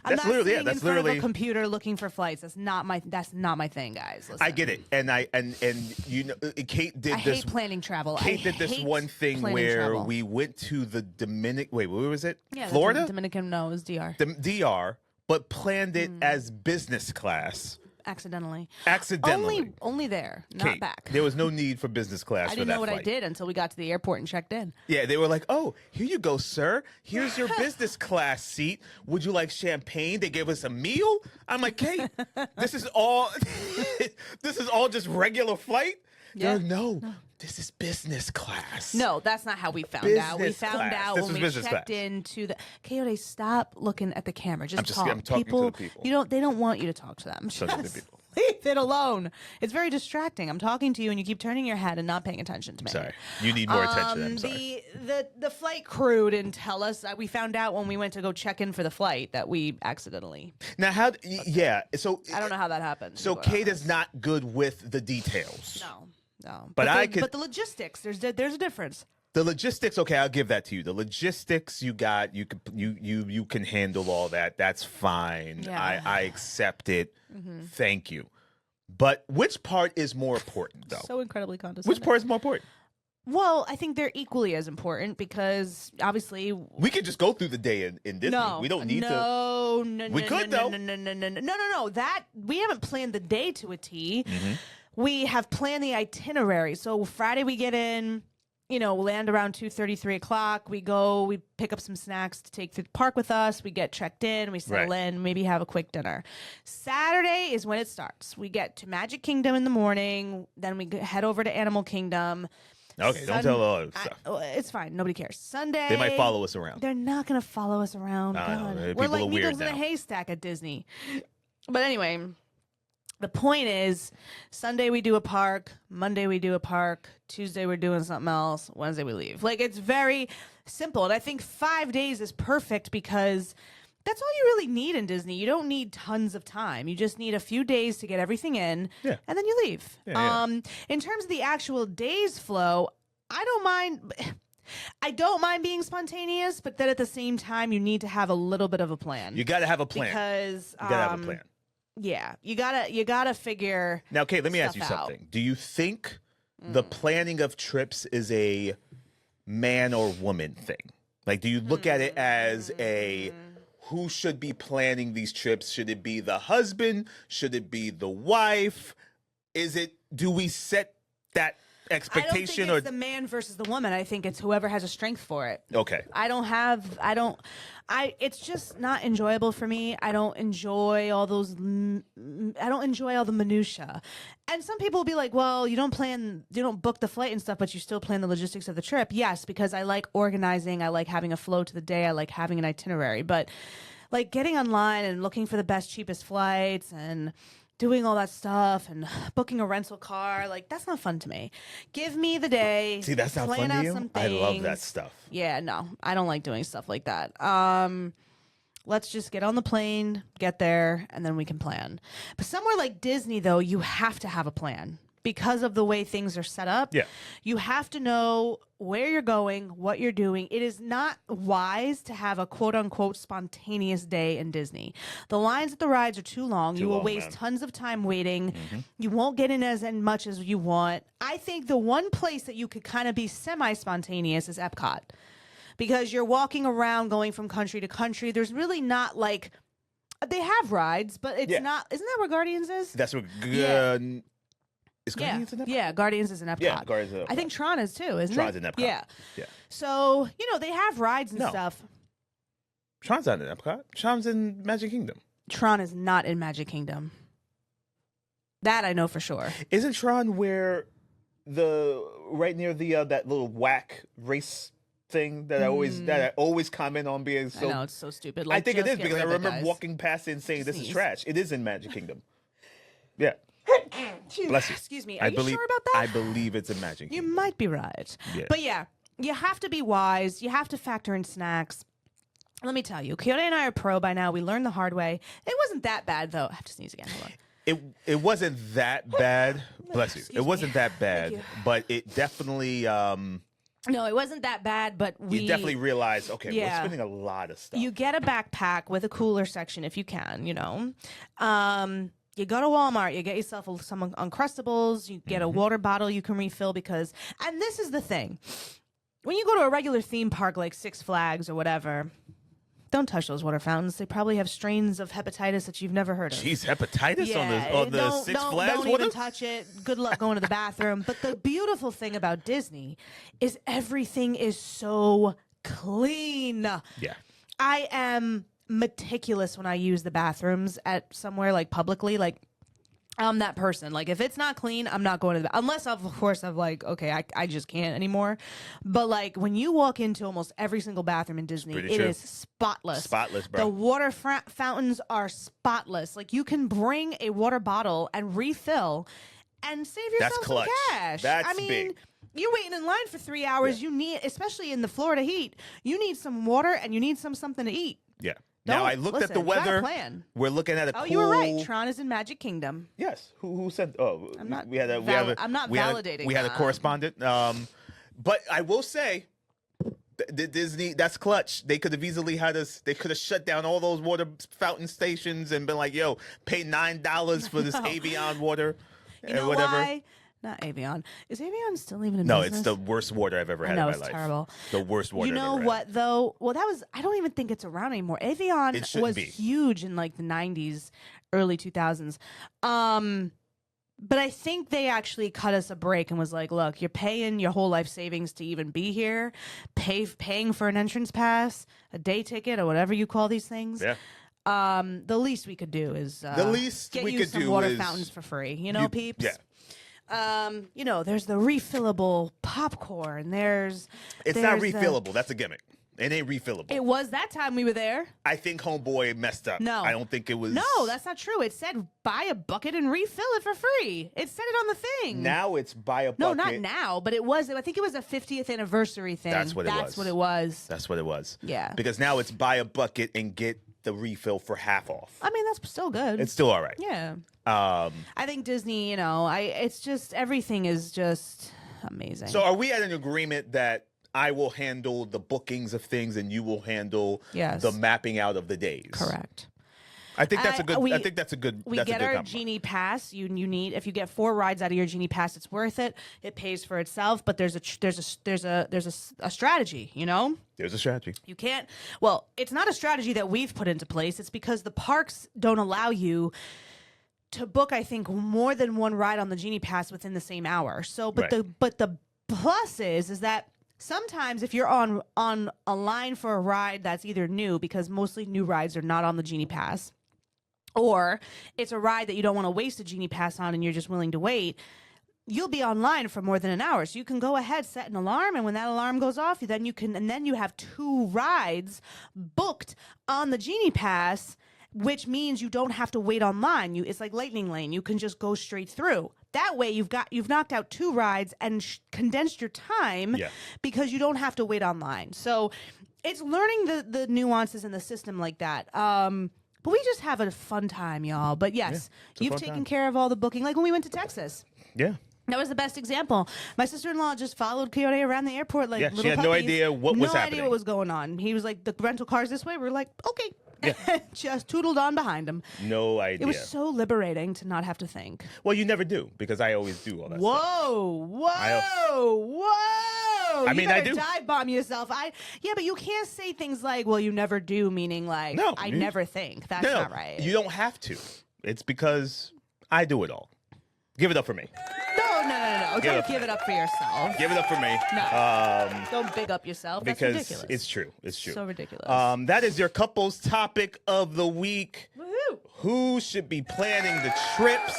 That's literally- yeah, sitting that's in front of literally- a computer looking for flights. That's not my thing, guys. Listen. I get it, and you know, Kate did I this. hate planning travel. Kate I did this hate one thing planning where travel. we went to the Dominican. Wait, where was it? Yeah, the Florida, Dominican, no, it was DR. the DR, but planned it as business class. Accidentally. Accidentally. Only there, not Kate, back. there was no need for business class I for didn't that know what flight. I did until we got to the airport and checked in. Yeah, they were like, "Oh, here you go, sir. Here's your business class seat. Would you like champagne?" They gave us a meal. I'm like, "Kate, this is all just regular flight?" Yeah. They're like, no, this is business class. No, that's not how we found out. We Business found class. out This when was we business checked class. into the Kayode, stop looking at the camera. Just talk. I'm talking to the people. They don't want you to talk to them. Talking to the Just people. leave it alone. It's very distracting. I'm talking to you and you keep turning your head and not paying attention to me. Sorry, you need more attention. I'm sorry. The flight crew didn't tell us. We found out when we went to go check in for the flight that we accidentally. Now, yeah. So I don't know how that happened. So Kate is not good with the details. No. But But the logistics, there's a difference. The logistics, okay, I'll give that to you. The logistics you got, you can handle all that. That's fine. Yeah. I accept it. Thank you. But which part is more important, though? So incredibly condescending. Which part is more important? Well, I think they're equally as important because obviously We could just go through the day in Disney. no, We don't need to. No, We could, though. No. That we haven't planned the day to a T. Mm-hmm. We have planned the itinerary. So Friday we get in. land around 2:30, 3 o'clock. We pick up some snacks to take through the park with us. We get checked in. We settle in, maybe have a quick dinner. Saturday is when it starts. We get to Magic Kingdom in the morning. Then we head over to Animal Kingdom. Okay, don't tell all that stuff. It's fine. Nobody cares. Sunday. They might follow us around. They're not going to follow us around. God. We're like needles in a haystack at Disney. But anyway, the point is, Sunday we do a park, Monday we do a park, Tuesday we're doing something else, Wednesday we leave. Like, it's very simple. And I think 5 days is perfect because that's all you really need in Disney. You don't need tons of time. You just need a few days to get everything in, and then you leave. In terms of the actual day's flow, I don't mind being spontaneous, but then at the same time, you need to have a little bit of a plan. You got to have a plan. Because you got to have a plan. Yeah, you gotta figure. Now, Kate, let me ask you something. Do you think the planning of trips is a man or woman thing? Like, do you look at it as who should be planning these trips? Should it be the husband? Should it be the wife? Do we set that expectation? I don't think it's the man versus the woman. I think it's whoever has a strength for it. Okay. It's just not enjoyable for me. I don't enjoy all the minutia. And some people will be like, well, you don't book the flight and stuff, but you still plan the logistics of the trip. Yes, because I like organizing. I like having a flow to the day. I like having an itinerary. But like getting online and looking for the best, cheapest flights and doing all that stuff and booking a rental car, like, that's not fun to me. Give me the day. See, that's not fun to you? I love that stuff. Yeah, no, I don't like doing stuff like that. Let's just get on the plane, get there, and then we can plan. But somewhere like Disney, though, you have to have a plan. Because of the way things are set up, you have to know where you're going, what you're doing. It is not wise to have a quote-unquote spontaneous day in Disney. The lines at the rides are too long. You will waste tons of time waiting. You won't get in as much as you want. I think the one place that you could kind of be semi-spontaneous is Epcot. Because you're walking around going from country to country. There's really not like... They have rides, but it's not... Isn't that where Guardians is? That's where... Is Guardians in Epcot? Yeah, Guardians is in Epcot. Yeah, Guardians in Epcot. I think Tron is too, isn't Tron's it? in Epcot. Yeah. So, they have rides and stuff. Tron's not in Epcot. Tron's in Magic Kingdom. Tron is not in Magic Kingdom. That I know for sure. Isn't Tron where right near the that little whack race thing that I always comment on being so... I know, it's so stupid. Like, I think it is because I remember walking past it and saying, this is trash. It is in Magic Kingdom. Yeah. Bless you. Excuse me. Are you sure about that? I believe it's a Magic Kingdom. You might be right. Yeah. But yeah, you have to be wise. You have to factor in snacks. Let me tell you, Kayode and I are pro by now. We learned the hard way. It wasn't that bad, though. I have to sneeze again. Hold on. It wasn't that bad. Bless you. It wasn't that bad, but it definitely... No, it wasn't that bad, but you definitely realize, okay, we're spending a lot of stuff. You get a backpack with a cooler section if you can, You go to Walmart, you get yourself some Uncrustables, you get a water bottle you can refill and this is the thing. When you go to a regular theme park like Six Flags or whatever, don't touch those water fountains. They probably have strains of hepatitis that you've never heard of. Jeez, hepatitis on the Six Flags Don't even touch it. Good luck going to the bathroom. But the beautiful thing about Disney is everything is so clean. Yeah. I am meticulous when I use the bathrooms at somewhere like publicly. Like, I'm that person. Like, if it's not clean, I'm not going to the bathroom. Unless, of course, I'm like, okay, I just can't anymore. But, like, when you walk into almost every single bathroom in Disney, it is spotless. Spotless, bro. The water fountains are spotless. Like, you can bring a water bottle and refill and save yourself some cash. That's big. You're waiting in line for 3 hours. You need, especially in the Florida heat, you need some water and you need something to eat. Yeah. Now, I looked at the weather. We're looking at a cool... you were right. Tron is in Magic Kingdom. Yes. Who said... Oh, I'm not validating We had a correspondent. But I will say, Disney, that's clutch. They could have easily had us... They could have shut down all those water fountain stations and been like, yo, pay $9 for this Avion water. You know whatever. Why? Not Avion. Is Avion still even in business? No, it's the worst water I've ever had in my life. It's terrible. The worst water I've ever had. You know what, though? Well, I don't even think it's around anymore. Avion was huge in like the 90s, early 2000s. But I think they actually cut us a break and was like, look, you're paying your whole life savings to even be here, paying for an entrance pass, a day ticket, or whatever you call these things. Yeah. The least we could do is get we you could some do water is fountains for free. You know, peeps? Yeah. You know, there's the refillable popcorn. It's not refillable. That's a gimmick. It ain't refillable. It was that time we were there. I think Homeboy messed up. No. I don't think it was. No, that's not true. It said buy a bucket and refill it for free. It said it on the thing. Now it's buy a bucket. No, not now, but it was. I think it was a 50th anniversary thing. That's what it was. That's what it was. That's what it was. Yeah. Because now it's buy a bucket and get the refill for half off. I mean, that's still good. It's still all right. Yeah. I think Disney, you know, it's just, everything is just amazing. So are we at an agreement that I will handle the bookings of things and you will handle the mapping out of the days? Correct. I think that's a good. I think that's a good. We that's get a good our compromise. Genie Pass. You need, if you get 4 rides out of your Genie Pass, it's worth it. It pays for itself. But there's a strategy. You know. There's a strategy. You can't. Well, it's not a strategy that we've put into place. It's because the parks don't allow you to book, I think, more than one ride on the Genie Pass within the same hour. So, but the plus is that sometimes if you're on a line for a ride that's either new, because mostly new rides are not on the Genie Pass, or it's a ride that you don't want to waste a Genie Pass on and you're just willing to wait, you'll be online for more than an hour. So you can go ahead, set an alarm, and when that alarm goes off, then you have 2 rides booked on the Genie Pass, which means you don't have to wait online. It's like Lightning Lane. You can just go straight through. That way, you've knocked out 2 rides and condensed your time because you don't have to wait online. So it's learning the nuances in the system like that. But we just have a fun time, y'all. But yes, you've taken care of all the booking. Like when we went to Texas. Yeah. That was the best example. My sister-in-law just followed Kayode around the airport like little she had puppies. no idea what was happening. No idea what was going on. He was like, the rental car's this way. We were like, okay. Just tootled on behind him. No idea. It was so liberating to not have to think. Well, you never do, because I always do all that stuff. Whoa. I mean, I do. Dive bomb yourself. Yeah, but you can't say things like, well, you never do, meaning like, no, I never think. That's not right. You don't have to. It's because I do it all. Give it up for me. No. Don't give it up for yourself. Give it up for me. No. Don't big up yourself. That's because ridiculous. It's true. It's true. So ridiculous. That is your couple's topic of the week. Woohoo. Who should be planning the trips?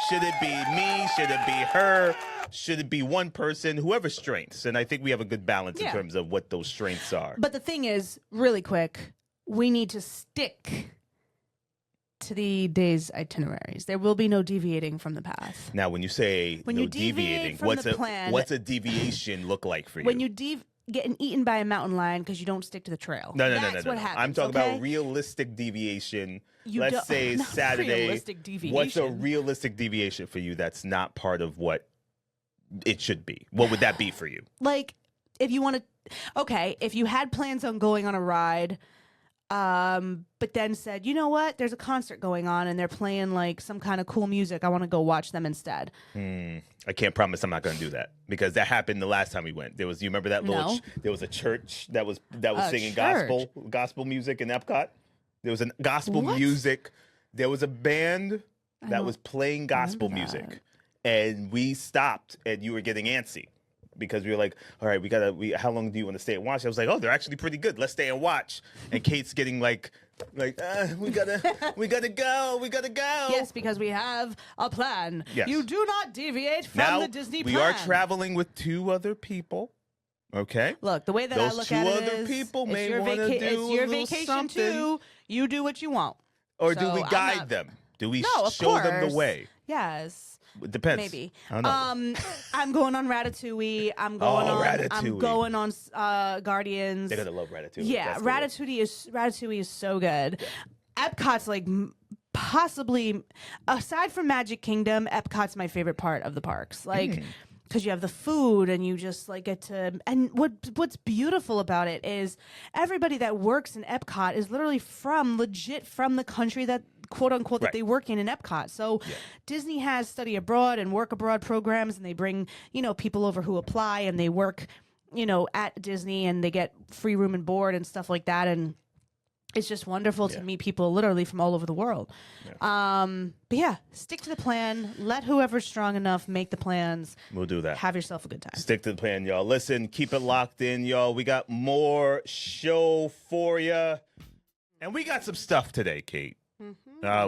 Should it be me? Should it be her? Should it be one person? Whoever's strengths. And I think we have a good balance in terms of what those strengths are. But the thing is, really quick, we need to stick to the day's itineraries. There will be no deviating from the path. Now, when you say when no you deviate from what's the plan, what's a deviation look like for you? When you getting eaten by a mountain lion because you don't stick to the trail. No. That's what happens. I'm talking about realistic deviation. Let's say not Saturday. Realistic deviation. What's a realistic deviation for you that's not part of what it should be? What would that be for you? Like, if you want to, if you had plans on going on a ride, but then said, you know what, there's a concert going on and they're playing like some kind of cool music, I want to go watch them instead. I can't promise I'm not going to do that, because that happened the last time we went. You remember that little there was a church that was singing gospel music in Epcot. There was gospel music. There was a band that was playing gospel music, and we stopped, and you were getting antsy. Because we were like, all right, how long do you want to stay and watch? I was like, oh, they're actually pretty good. Let's stay and watch. And Kate's getting we gotta go. Yes, because we have a plan. Yes. You do not deviate from the Disney plan. We are traveling with 2 other people. Okay. Look, the way that I look at it is, those 2 other people may want to do it's your a little vacation something. too. You do what you want. Or do we guide them? Do we of show them course. the way? Yes. It depends. Maybe. I don't know. I'm going on Ratatouille. I'm going on Guardians. They're gonna love Ratatouille. Yeah, Ratatouille is so good. Yeah. Epcot's like possibly, aside from Magic Kingdom, Epcot's my favorite part of the parks. Like, because you have the food and you just like get to, and what's beautiful about it is everybody that works in Epcot is literally legit from the country that, quote unquote, that they work in Epcot. So Disney has study abroad and work abroad programs, and they bring, people over who apply and they work, at Disney, and they get free room and board and stuff like that. And it's just wonderful to meet people literally from all over the world. But yeah, stick to the plan. Let whoever's strong enough make the plans. We'll do that. Have yourself a good time. Stick to the plan, y'all. Listen, keep it locked in, y'all. We got more show for you. And we got some stuff today, Kate.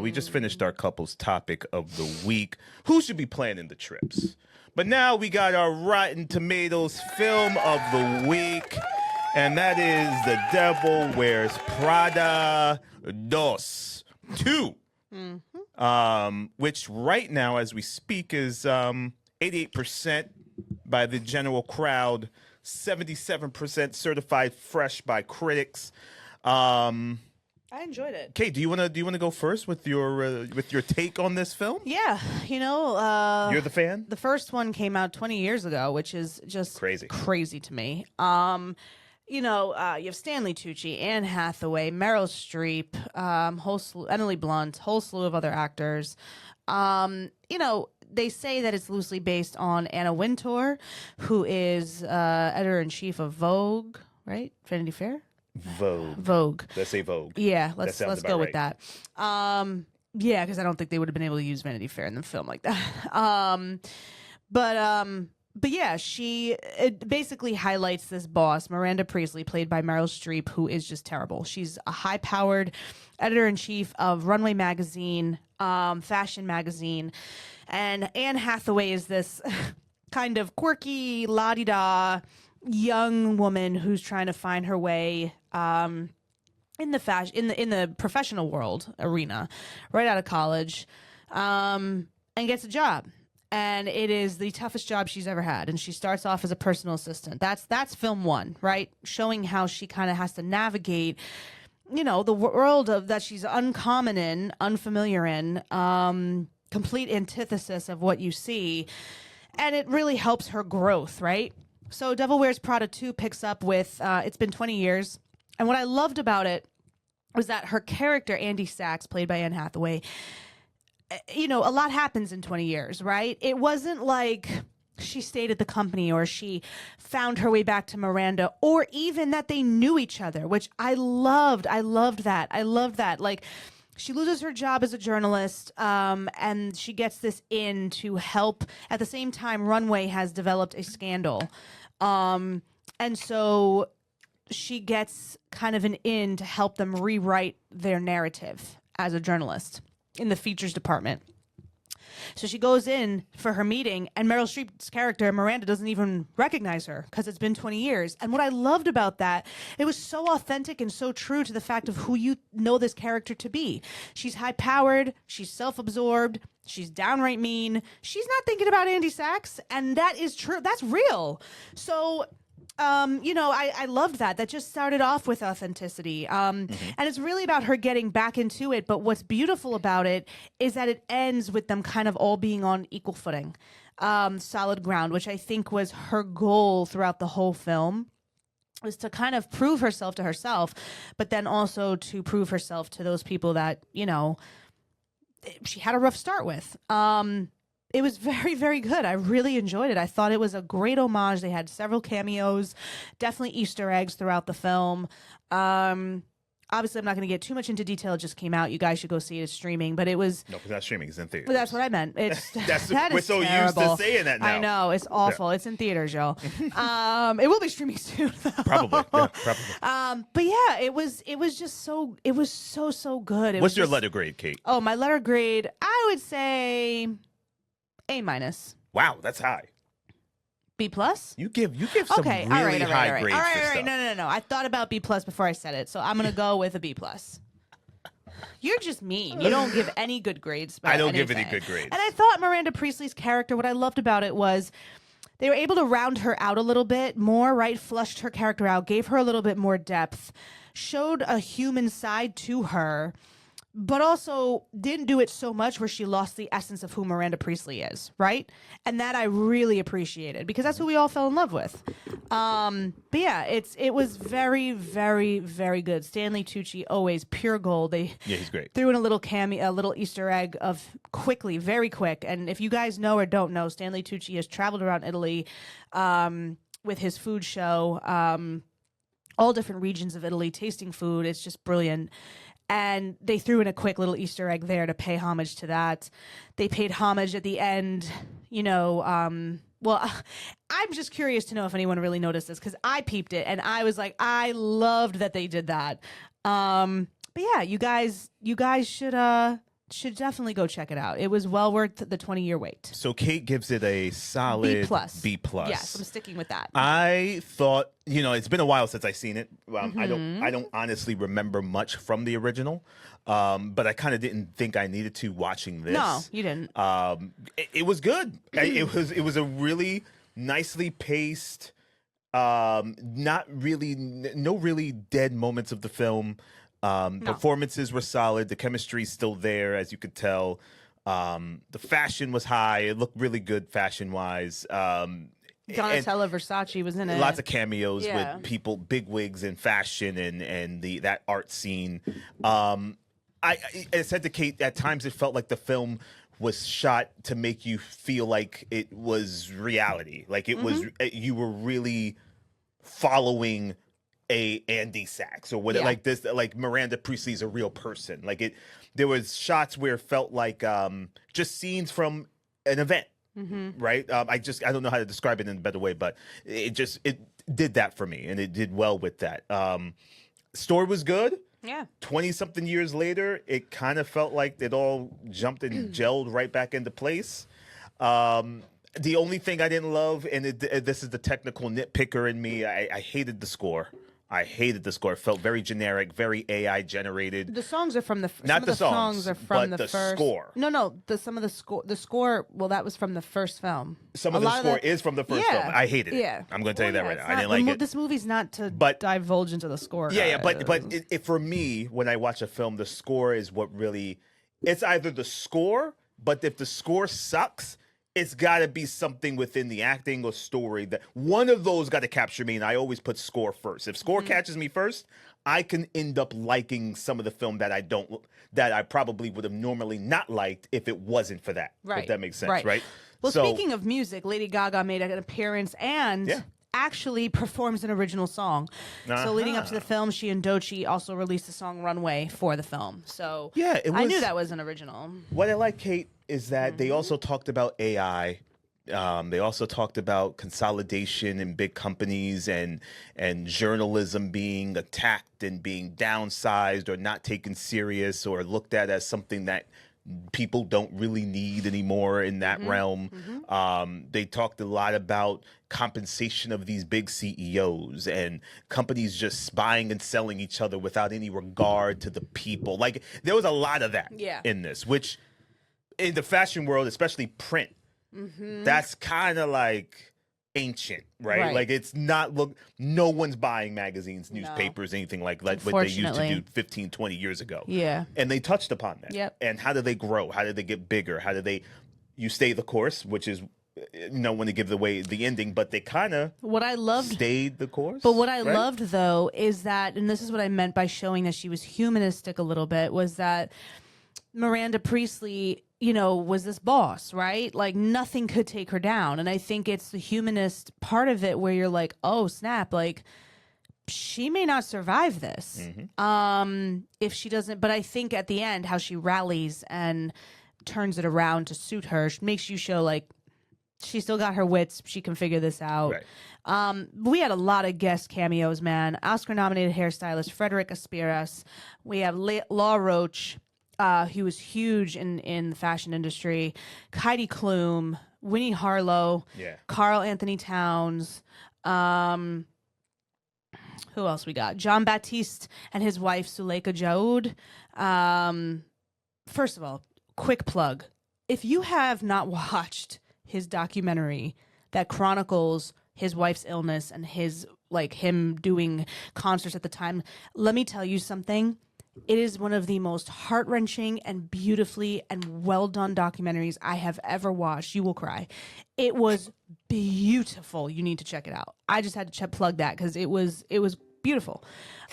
We just finished our couples topic of the week. Who should be planning the trips? But now we got our Rotten Tomatoes film of the week. And that is The Devil Wears Prada 2. Which right now, as we speak, is 88% by the general crowd, 77% certified fresh by critics. I enjoyed it. Kate, do you want to go first with your take on this film? Yeah, You're the fan? The first one came out 20 years ago, which is just crazy to me. You have Stanley Tucci, Anne Hathaway, Meryl Streep, Emily Blunt, whole slew of other actors. They say that it's loosely based on Anna Wintour, who is editor-in-chief of Vogue, right? Vanity Fair? Vogue. Let's say Vogue. Yeah, let's go with that. Yeah, because I don't think they would have been able to use Vanity Fair in the film like that. But yeah, it basically highlights this boss, Miranda Priestley, played by Meryl Streep, who is just terrible. She's a high-powered editor-in-chief of Runway magazine, fashion magazine, and Anne Hathaway is this kind of quirky, la-di-da young woman who's trying to find her way in the professional world arena, right out of college, and gets a job. And it is the toughest job she's ever had. And she starts off as a personal assistant. That's film one, right? Showing how she kind of has to navigate, the world that she's uncommon in, unfamiliar in, complete antithesis of what you see. And it really helps her growth, right? So Devil Wears Prada 2 picks up with, it's been 20 years. And what I loved about it was that her character, Andy Sachs, played by Anne Hathaway, a lot happens in 20 years, right? It wasn't like she stayed at the company or she found her way back to Miranda or even that they knew each other, which I loved. I loved that. Like, she loses her job as a journalist, and she gets this in to help. At the same time, Runway has developed a scandal. And so she gets kind of an in to help them rewrite their narrative as a journalist in the features department. So she goes in for her meeting, and Meryl Streep's character, Miranda, doesn't even recognize her because it's been 20 years. And what I loved about that, it was so authentic and so true to the fact of who you know this character to be. She's high-powered, she's self-absorbed, she's downright mean. She's not thinking about Andy Sachs, and that is true. That's real. So I loved that. That just started off with authenticity. And it's really about her getting back into it. But what's beautiful about it is that it ends with them kind of all being on equal footing, solid ground, which I think was her goal throughout the whole film, was to kind of prove herself to herself, but then also to prove herself to those people that, she had a rough start with. It was very, very good. I really enjoyed it. I thought it was a great homage. They had several cameos, definitely Easter eggs throughout the film. Obviously, I'm not going to get too much into detail. It just came out. You guys should go see it. It's streaming. But it was... No, it's not streaming. It's in theaters. But that's what I meant. We're so used to saying that now. I know. It's awful. Yeah. It's in theaters, y'all. It will be streaming soon, though. Probably. Yeah, probably. But yeah, it was just so... It was so good. What's your letter grade, Kate? Oh, my letter grade, I would say... A-. Wow, that's high. B+? You give some really high grades for stuff. No. I thought about B+ before I said it, so I'm gonna go with a B+. You're just mean. You don't give any good grades. I don't give any good grades. And I thought Miranda Priestley's character, what I loved about it was they were able to round her out a little bit more, right? Flushed her character out, gave her a little bit more depth, showed a human side to her, but also didn't do it so much where she lost the essence of who Miranda Priestley is, right? And that I really appreciated because that's who we all fell in love with. But yeah, it was very, very, very good. Stanley Tucci, always pure gold. Yeah, he's great. Threw in a little cameo, a little Easter egg of quickly, very quick. And if you guys know or don't know, Stanley Tucci has traveled around Italy with his food show. all different regions of Italy, tasting food. It's just brilliant. And they threw in a quick little Easter egg there to pay homage to that. They paid homage at the end, well, I'm just curious to know if anyone really noticed this, because I peeped it and I was like, I loved that they did that. But yeah, you guys should definitely go check it out. It was well worth the 20-year wait. So Kate gives it a solid B+. Yes, I'm sticking with that. I thought, it's been a while since I've seen it. I don't honestly remember much from the original, but I kind of didn't think I needed to watching this. No, you didn't. It was good. It was a really nicely paced, no really dead moments of the film. No. Performances were solid. The chemistry's still there, as you could tell. The fashion was high. It looked really good fashion-wise. Donatella Versace was in it. Lots of cameos with people, big wigs and fashion and that art scene. I said to Kate, at times it felt like the film was shot to make you feel like it was reality. Like it was, you were really following a Andy Sachs or whatever, like this, like Miranda Priestley's a real person. Like there was shots where it felt like just scenes from an event, right? I don't know how to describe it in a better way, but it did that for me, and it did well with that. Story was good. Yeah. 20-something years later, it kind of felt like it all jumped and gelled right back into place. The only thing I didn't love, and this is the technical nitpicker in me, I hated the score. It felt very generic, very AI generated. The songs are from the not the songs are from but the first score. No, some of the score. Well, that was from the first film. Some of the score is from the first film. I hated it. Yeah, I'm going to tell you that right now. I didn't like it. This movie's not to divulge into the score. Yeah, but for me, when I watch a film, the score is what really. It's either the score, but if the score sucks, it's got to be something within the acting or story that one of those got to capture me, and I always put score first. If score catches me first, I can end up liking some of the film that I probably would have normally not liked if it wasn't for that. Right. If that makes sense, right? Well, speaking of music, Lady Gaga made an appearance and actually performs an original song. So leading up to the film, she and Doechii also released the song Runway for the film. So I knew that was an original. What I like, Kate, is that they also talked about AI. They also talked about consolidation in big companies and journalism being attacked and being downsized or not taken serious or looked at as something that people don't really need anymore in that realm. They talked a lot about compensation of these big CEOs and companies just buying and selling each other without any regard to the people. Like there was a lot of that in this, which in the fashion world, especially print, that's kind of like ancient, right? Like it's not no one's buying magazines, newspapers, anything like what they used to do 15, 20 years ago. Yeah. And they touched upon that. And how do they grow? How do they get bigger? How do you stay the course, which is when they give away the ending, but they kind of stayed the course. But what I loved though is that, and this is what I meant by showing that she was humanistic a little bit, was that Miranda Priestley, was this boss, right? Like nothing could take her down. And I think it's the humanist part of it where you're like, oh snap, like she may not survive this if she doesn't. But I think at the end, how she rallies and turns it around to suit her makes you show like she still got her wits. She can figure this out. We had a lot of guest cameos, man. Oscar-nominated hairstylist Frederick Aspiras. We have Law Roach. He was huge in the fashion industry. Heidi Klum, Winnie Harlow, Carl Anthony Towns. Who else we got? John Baptiste and his wife Suleika Jaoud. First of all, quick plug. If you have not watched his documentary that chronicles his wife's illness and him doing concerts at the time, let me tell you something. It is one of the most heart-wrenching and beautifully and well-done documentaries I have ever watched. You will cry. It was beautiful. You need to check it out. I just had to plug that because it was beautiful.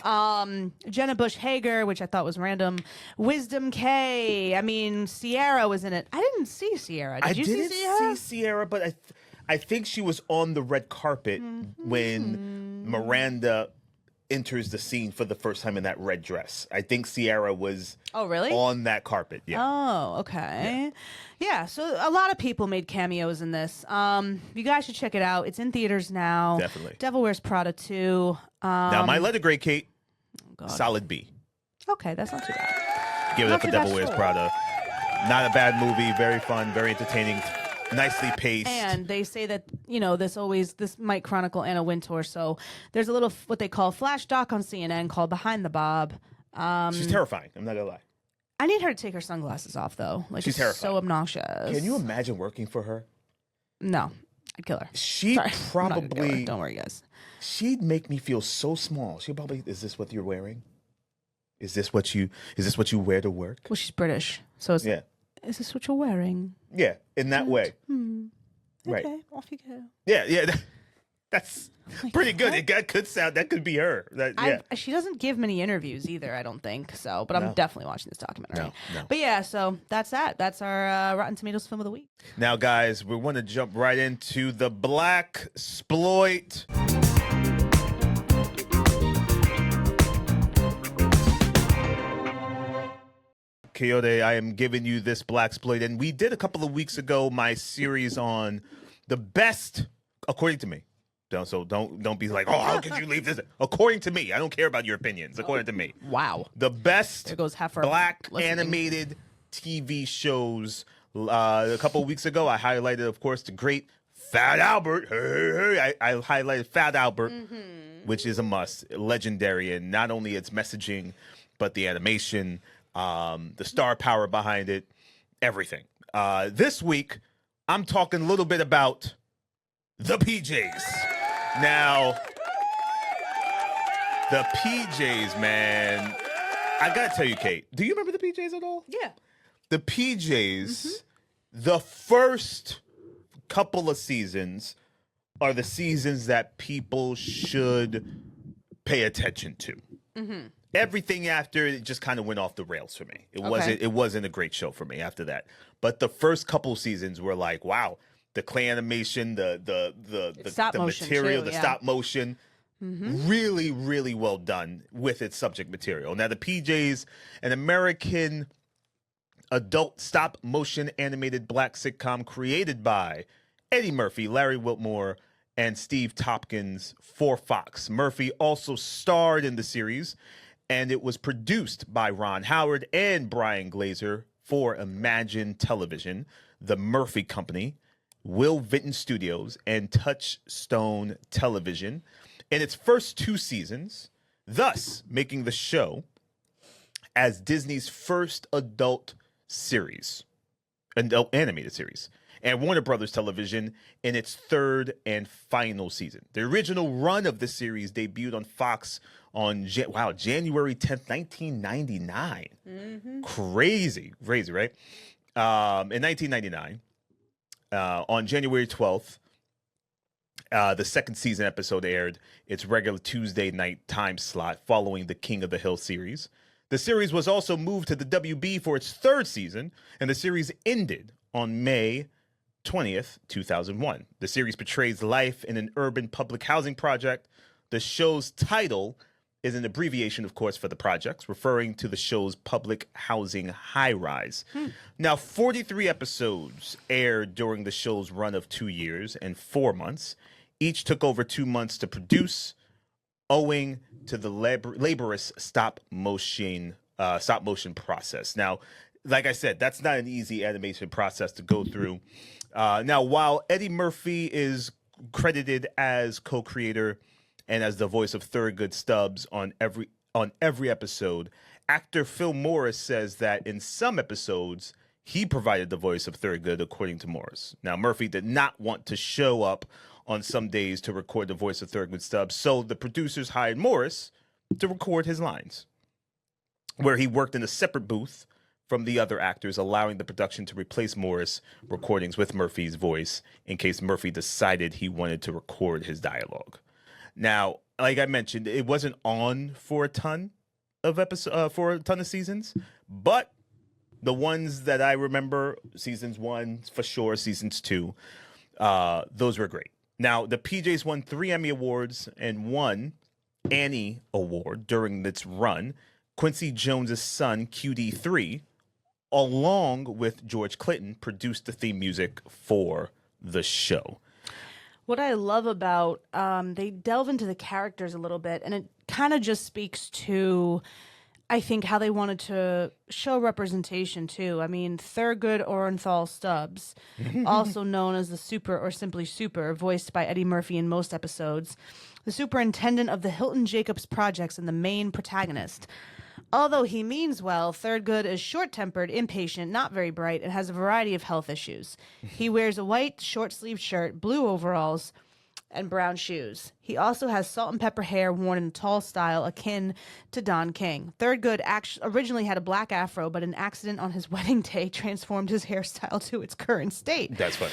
Jenna Bush Hager, which I thought was random. Wisdom K. I mean, Sierra was in it. I didn't see Sierra. Did you see Sierra? I didn't see Sierra, but I think she was on the red carpet when Miranda enters the scene for the first time in that red dress. I think Sierra was really? on that carpet. Yeah. Oh, okay. Yeah, so a lot of people made cameos in this. You guys should check it out. It's in theaters now. Definitely. Devil Wears Prada 2. Now, my letter grade, Kate, God. solid B. Okay, that's not too bad. Give it Not up for too bad Devil Wears at all. Prada. Not a bad movie. Very fun. Very entertaining. Nicely paced. And they say that, this might chronicle Anna Wintour. So there's a little, what they call flash doc on CNN called Behind the Bob. She's terrifying. I'm not going to lie. I need her to take her sunglasses off, though. Like, She's it's terrifying. so obnoxious. Can you imagine working for her? No, I'd kill her. She Sorry, I'm not gonna kill her. probably... Don't worry, guys. She'd make me feel so small. She'd probably, is this what you're wearing? Is this what you wear to work? Well, she's British, so it's, is this what you're wearing? Yeah, in that way. Right. Okay, off you go. Yeah. That's pretty good. That could be her. She doesn't give many interviews either, I don't think. So, but I'm No. definitely watching this documentary. No. But yeah, so that's that. That's our Rotten Tomatoes film of the week. Now, guys, we want to jump right into the Blacksploit. Kayode, I am giving you this Blacksploit, and we did a couple of weeks ago my series on the best, according to me. So don't be like, oh, how could you leave this? According to me, I don't care about your opinions. According to me, Wow. the best There goes half our black listening. animated TV shows. A couple of weeks ago, I highlighted, of course, the great Fat Albert. Hey. I highlighted Fat Albert, which is a must, legendary, and not only its messaging, but the animation, the star power behind it, everything. This week, I'm talking a little bit about the PJs. Now, the PJs, man. I gotta tell you, Kate, do you remember the PJs at all? Yeah. The PJs, the first couple of seasons are the seasons that people should pay attention to. Everything after it just kind of went off the rails for me. It wasn't a great show for me after that. But the first couple seasons were like, wow, the clay animation, the stop motion material, too, the yeah. stop motion, really, really well done with its subject material. Now, the PJs, an American adult stop motion animated black sitcom created by Eddie Murphy, Larry Wilmore, and Steve Tompkins for Fox. Murphy also starred in the series, and it was produced by Ron Howard and Brian Glazer for Imagine Television, the Murphy Company, Will Vinton Studios, and Touchstone Television in its first 2 seasons, thus making the show as Disney's first adult animated series, and Warner Brothers Television in its 3rd and final season. The original run of the series debuted on Fox on January 10th, 1999. Crazy, right? In 1999, on January 12th, the 2nd season episode aired its regular Tuesday night time slot following the King of the Hill series. The series was also moved to the WB for its 3rd season, and the series ended on May 20th, 2001. The series portrays life in an urban public housing project. The show's title is an abbreviation, of course, for the projects, referring to the show's public housing high-rise. Now, 43 episodes aired during the show's run of 2 years and 4 months. Each took over 2 months to produce, owing to the laborious stop motion process. Now, like I said, that's not an easy animation process to go through. Now, while Eddie Murphy is credited as co-creator and as the voice of Thurgood Stubbs on every episode, actor Phil Morris says that in some episodes he provided the voice of Thurgood, according to Morris. Now, Murphy did not want to show up on some days to record the voice of Thurgood Stubbs, so the producers hired Morris to record his lines, where he worked in a separate booth from the other actors, allowing the production to replace Morris recordings with Murphy's voice in case Murphy decided he wanted to record his dialogue. Now, like I mentioned, it wasn't on for a ton of seasons, but the ones that I remember, seasons 1 for sure, seasons 2, those were great. Now, the PJs won 3 Emmy Awards and 1 Annie Award during its run, Quincy Jones's son, QD3, along with George Clinton, produced the theme music for the show. What I love about, they delve into the characters a little bit, and it kind of just speaks to, I think, how they wanted to show representation too. I mean, Thurgood Stubbs, also known as the Super or simply Super, voiced by Eddie Murphy in most episodes, the superintendent of the Hilton Jacobs projects and the main protagonist. Although he means well, Thurgood is short-tempered, impatient, not very bright, and has a variety of health issues. He wears a white, short-sleeved shirt, blue overalls, and brown shoes. He also has salt and pepper hair worn in a tall style akin to Don King. Thurgood originally had a black afro, but an accident on his wedding day transformed his hairstyle to its current state. That's funny.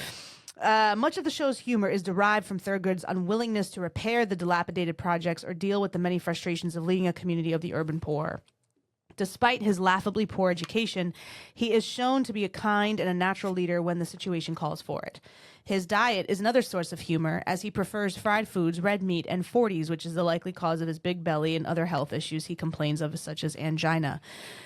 Much of the show's humor is derived from Thurgood's unwillingness to repair the dilapidated projects or deal with the many frustrations of leading a community of the urban poor. Despite his laughably poor education, he is shown to be a kind and a natural leader when the situation calls for it. His diet is another source of humor, as he prefers fried foods, red meat, and 40s, which is the likely cause of his big belly and other health issues he complains of, such as angina.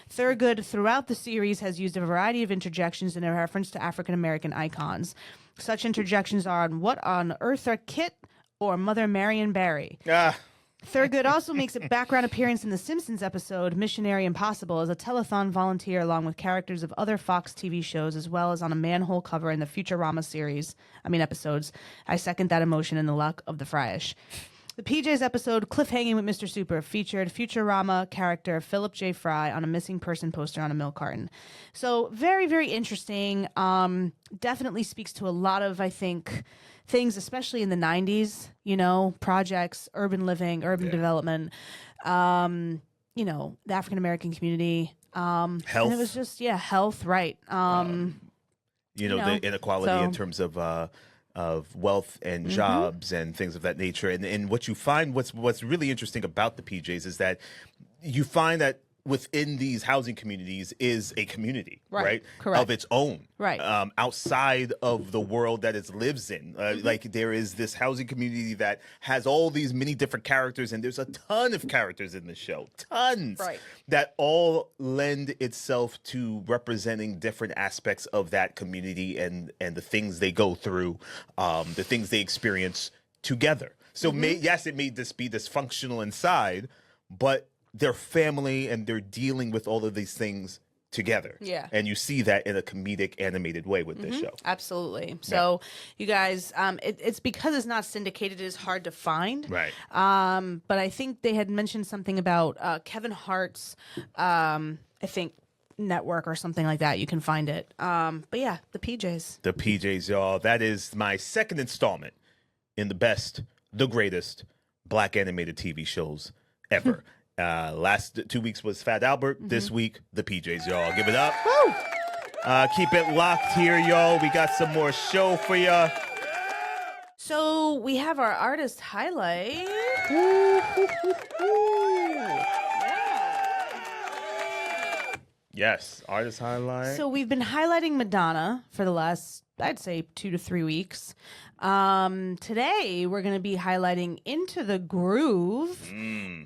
Thurgood, throughout the series, has used a variety of interjections in reference to African-American icons. Such interjections are on What on Earth Are Kit or Mother Marion Barry. Thurgood also makes a background appearance in the Simpsons episode Missionary Impossible as a telethon volunteer along with characters of other Fox TV shows, as well as on a manhole cover in the Futurama episodes. I second that emotion in the luck of the Fryish. The PJs episode Cliffhanging with Mr. Super featured Futurama character Philip J. Fry on a missing person poster on a milk carton. So very, very interesting. Definitely speaks to a lot of, I think, things, especially in the 90s, projects, urban living, urban development, the African-American community. Health. And it was just, health, right. The inequality in terms of wealth and jobs and things of that nature. And what you find, what's really interesting about the PJs is that you find that within these housing communities is a community, right? Correct. Of its own, right? Outside of the world that it lives in. Like there is this housing community that has all these many different characters, and there's a ton of characters in the show, tons, right, that all lend itself to representing different aspects of that community and the things they go through, the things they experience together. So yes, it may just be dysfunctional inside, but they're family and they're dealing with all of these things together. Yeah. And you see that in a comedic, animated way with this show. Absolutely. So, you guys, it's because it's not syndicated, it is hard to find. Right. But I think they had mentioned something about Kevin Hart's, I think, network or something like that. You can find it. But yeah, the PJs. The PJs, y'all. That is my second installment in the best, the greatest Black animated TV shows ever. Last 2 weeks was Fat Albert. This week, the PJs, y'all. Give it up. Woo! Keep it locked here, y'all. We got some more show for ya. So we have our artist highlight. Yes, artist highlight. So we've been highlighting Madonna for the last, I'd say, 2 to 3 weeks. Today, we're going to be highlighting Into the Groove,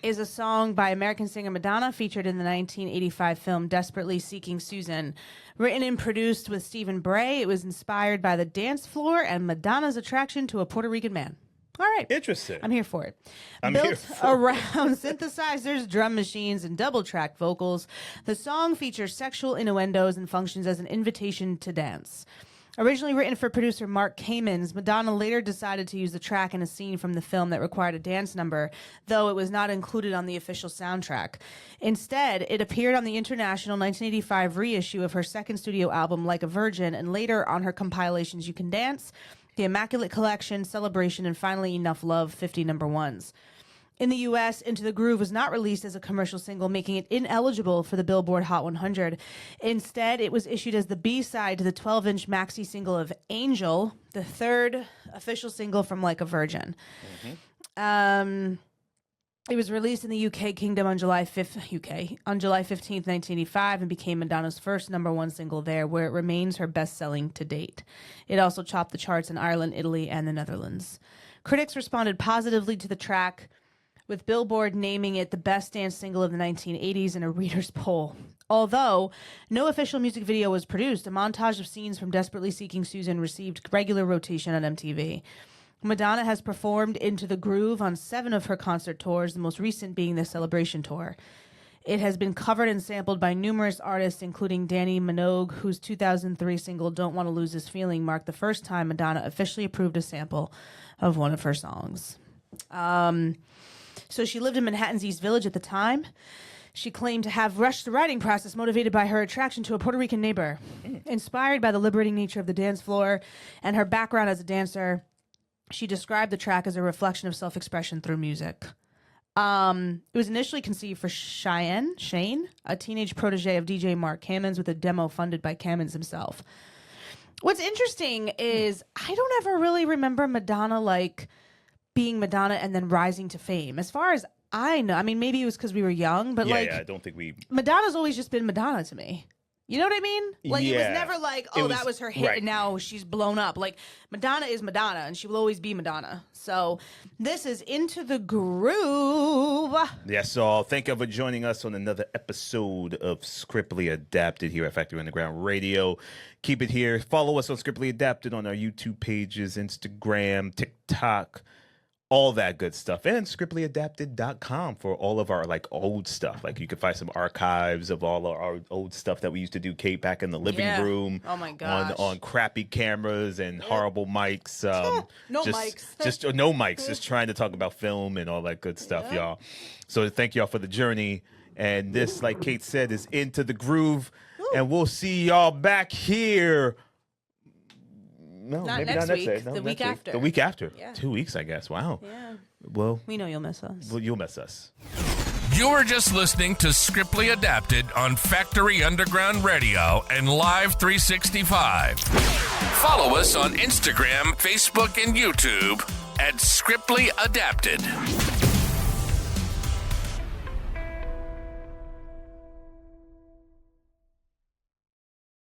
is a song by American singer Madonna featured in the 1985 film Desperately Seeking Susan. Written and produced with Stephen Bray, it was inspired by the dance floor and Madonna's attraction to a Puerto Rican man. All right. Interesting. I'm here for it. Built around synthesizers, drum machines, and double-track vocals, the song features sexual innuendos and functions as an invitation to dance. Originally written for producer Mark Kamens, Madonna later decided to use the track in a scene from the film that required a dance number, though it was not included on the official soundtrack. Instead, it appeared on the international 1985 reissue of her second studio album, Like a Virgin, and later on her compilations You Can Dance, The Immaculate Collection, Celebration, and finally Enough Love, 50 number ones. In the U.S., Into the Groove was not released as a commercial single, making it ineligible for the Billboard Hot 100. Instead, it was issued as the B-side to the 12-inch maxi single of Angel, the third official single from Like a Virgin. It was released in the UK Kingdom on July 15th, 1985, and became Madonna's first number one single there, where it remains her best-selling to date. It also topped the charts in Ireland, Italy, and the Netherlands. Critics responded positively to the track, with Billboard naming it the best dance single of the 1980s in a reader's poll. Although no official music video was produced, a montage of scenes from Desperately Seeking Susan received regular rotation on MTV. Madonna has performed Into the Groove on 7 of her concert tours, the most recent being the Celebration Tour. It has been covered and sampled by numerous artists, including Danny Minogue, whose 2003 single Don't Want to Lose This Feeling marked the first time Madonna officially approved a sample of one of her songs. So she lived in Manhattan's East Village at the time. She claimed to have rushed the writing process motivated by her attraction to a Puerto Rican neighbor. Inspired by the liberating nature of the dance floor and her background as a dancer, she described the track as a reflection of self-expression through music. It was initially conceived for Shane, a teenage protege of DJ Mark Cammons, with a demo funded by Cammons himself. What's interesting is I don't ever really remember Madonna like being Madonna and then rising to fame. As far as I know, I mean, maybe it was because we were young, but I don't think Madonna's always just been Madonna to me. You know what I mean? Like, it was never like, that was her hit right. and now she's blown up. Like, Madonna is Madonna and she will always be Madonna. So this is Into the Groove. Yes, so thank you for joining us on another episode of Scriptly Adapted here at Factory Underground Radio. Keep it here. Follow us on Scriptly Adapted on our YouTube pages, Instagram, TikTok, all that good stuff, and scriptlyadapted.com for all of our like old stuff. Like you can find some archives of all of our old stuff that we used to do, Kate, back in the living room. Oh my gosh. On crappy cameras and horrible mics. No mics. No mics. Just trying to talk about film and all that good stuff, y'all. So thank y'all for the journey. And this, like Kate said, is Into the Groove. Ooh. And we'll see y'all back here. No, not maybe next not week. next day. No, the week after. The week after. Yeah. 2 weeks, I guess. Wow. Yeah. Well, we know you'll miss us. Well, you'll miss us. You're just listening to Scriptly Adapted on Factory Underground Radio and Live 365. Follow us on Instagram, Facebook, and YouTube at Scriptly Adapted.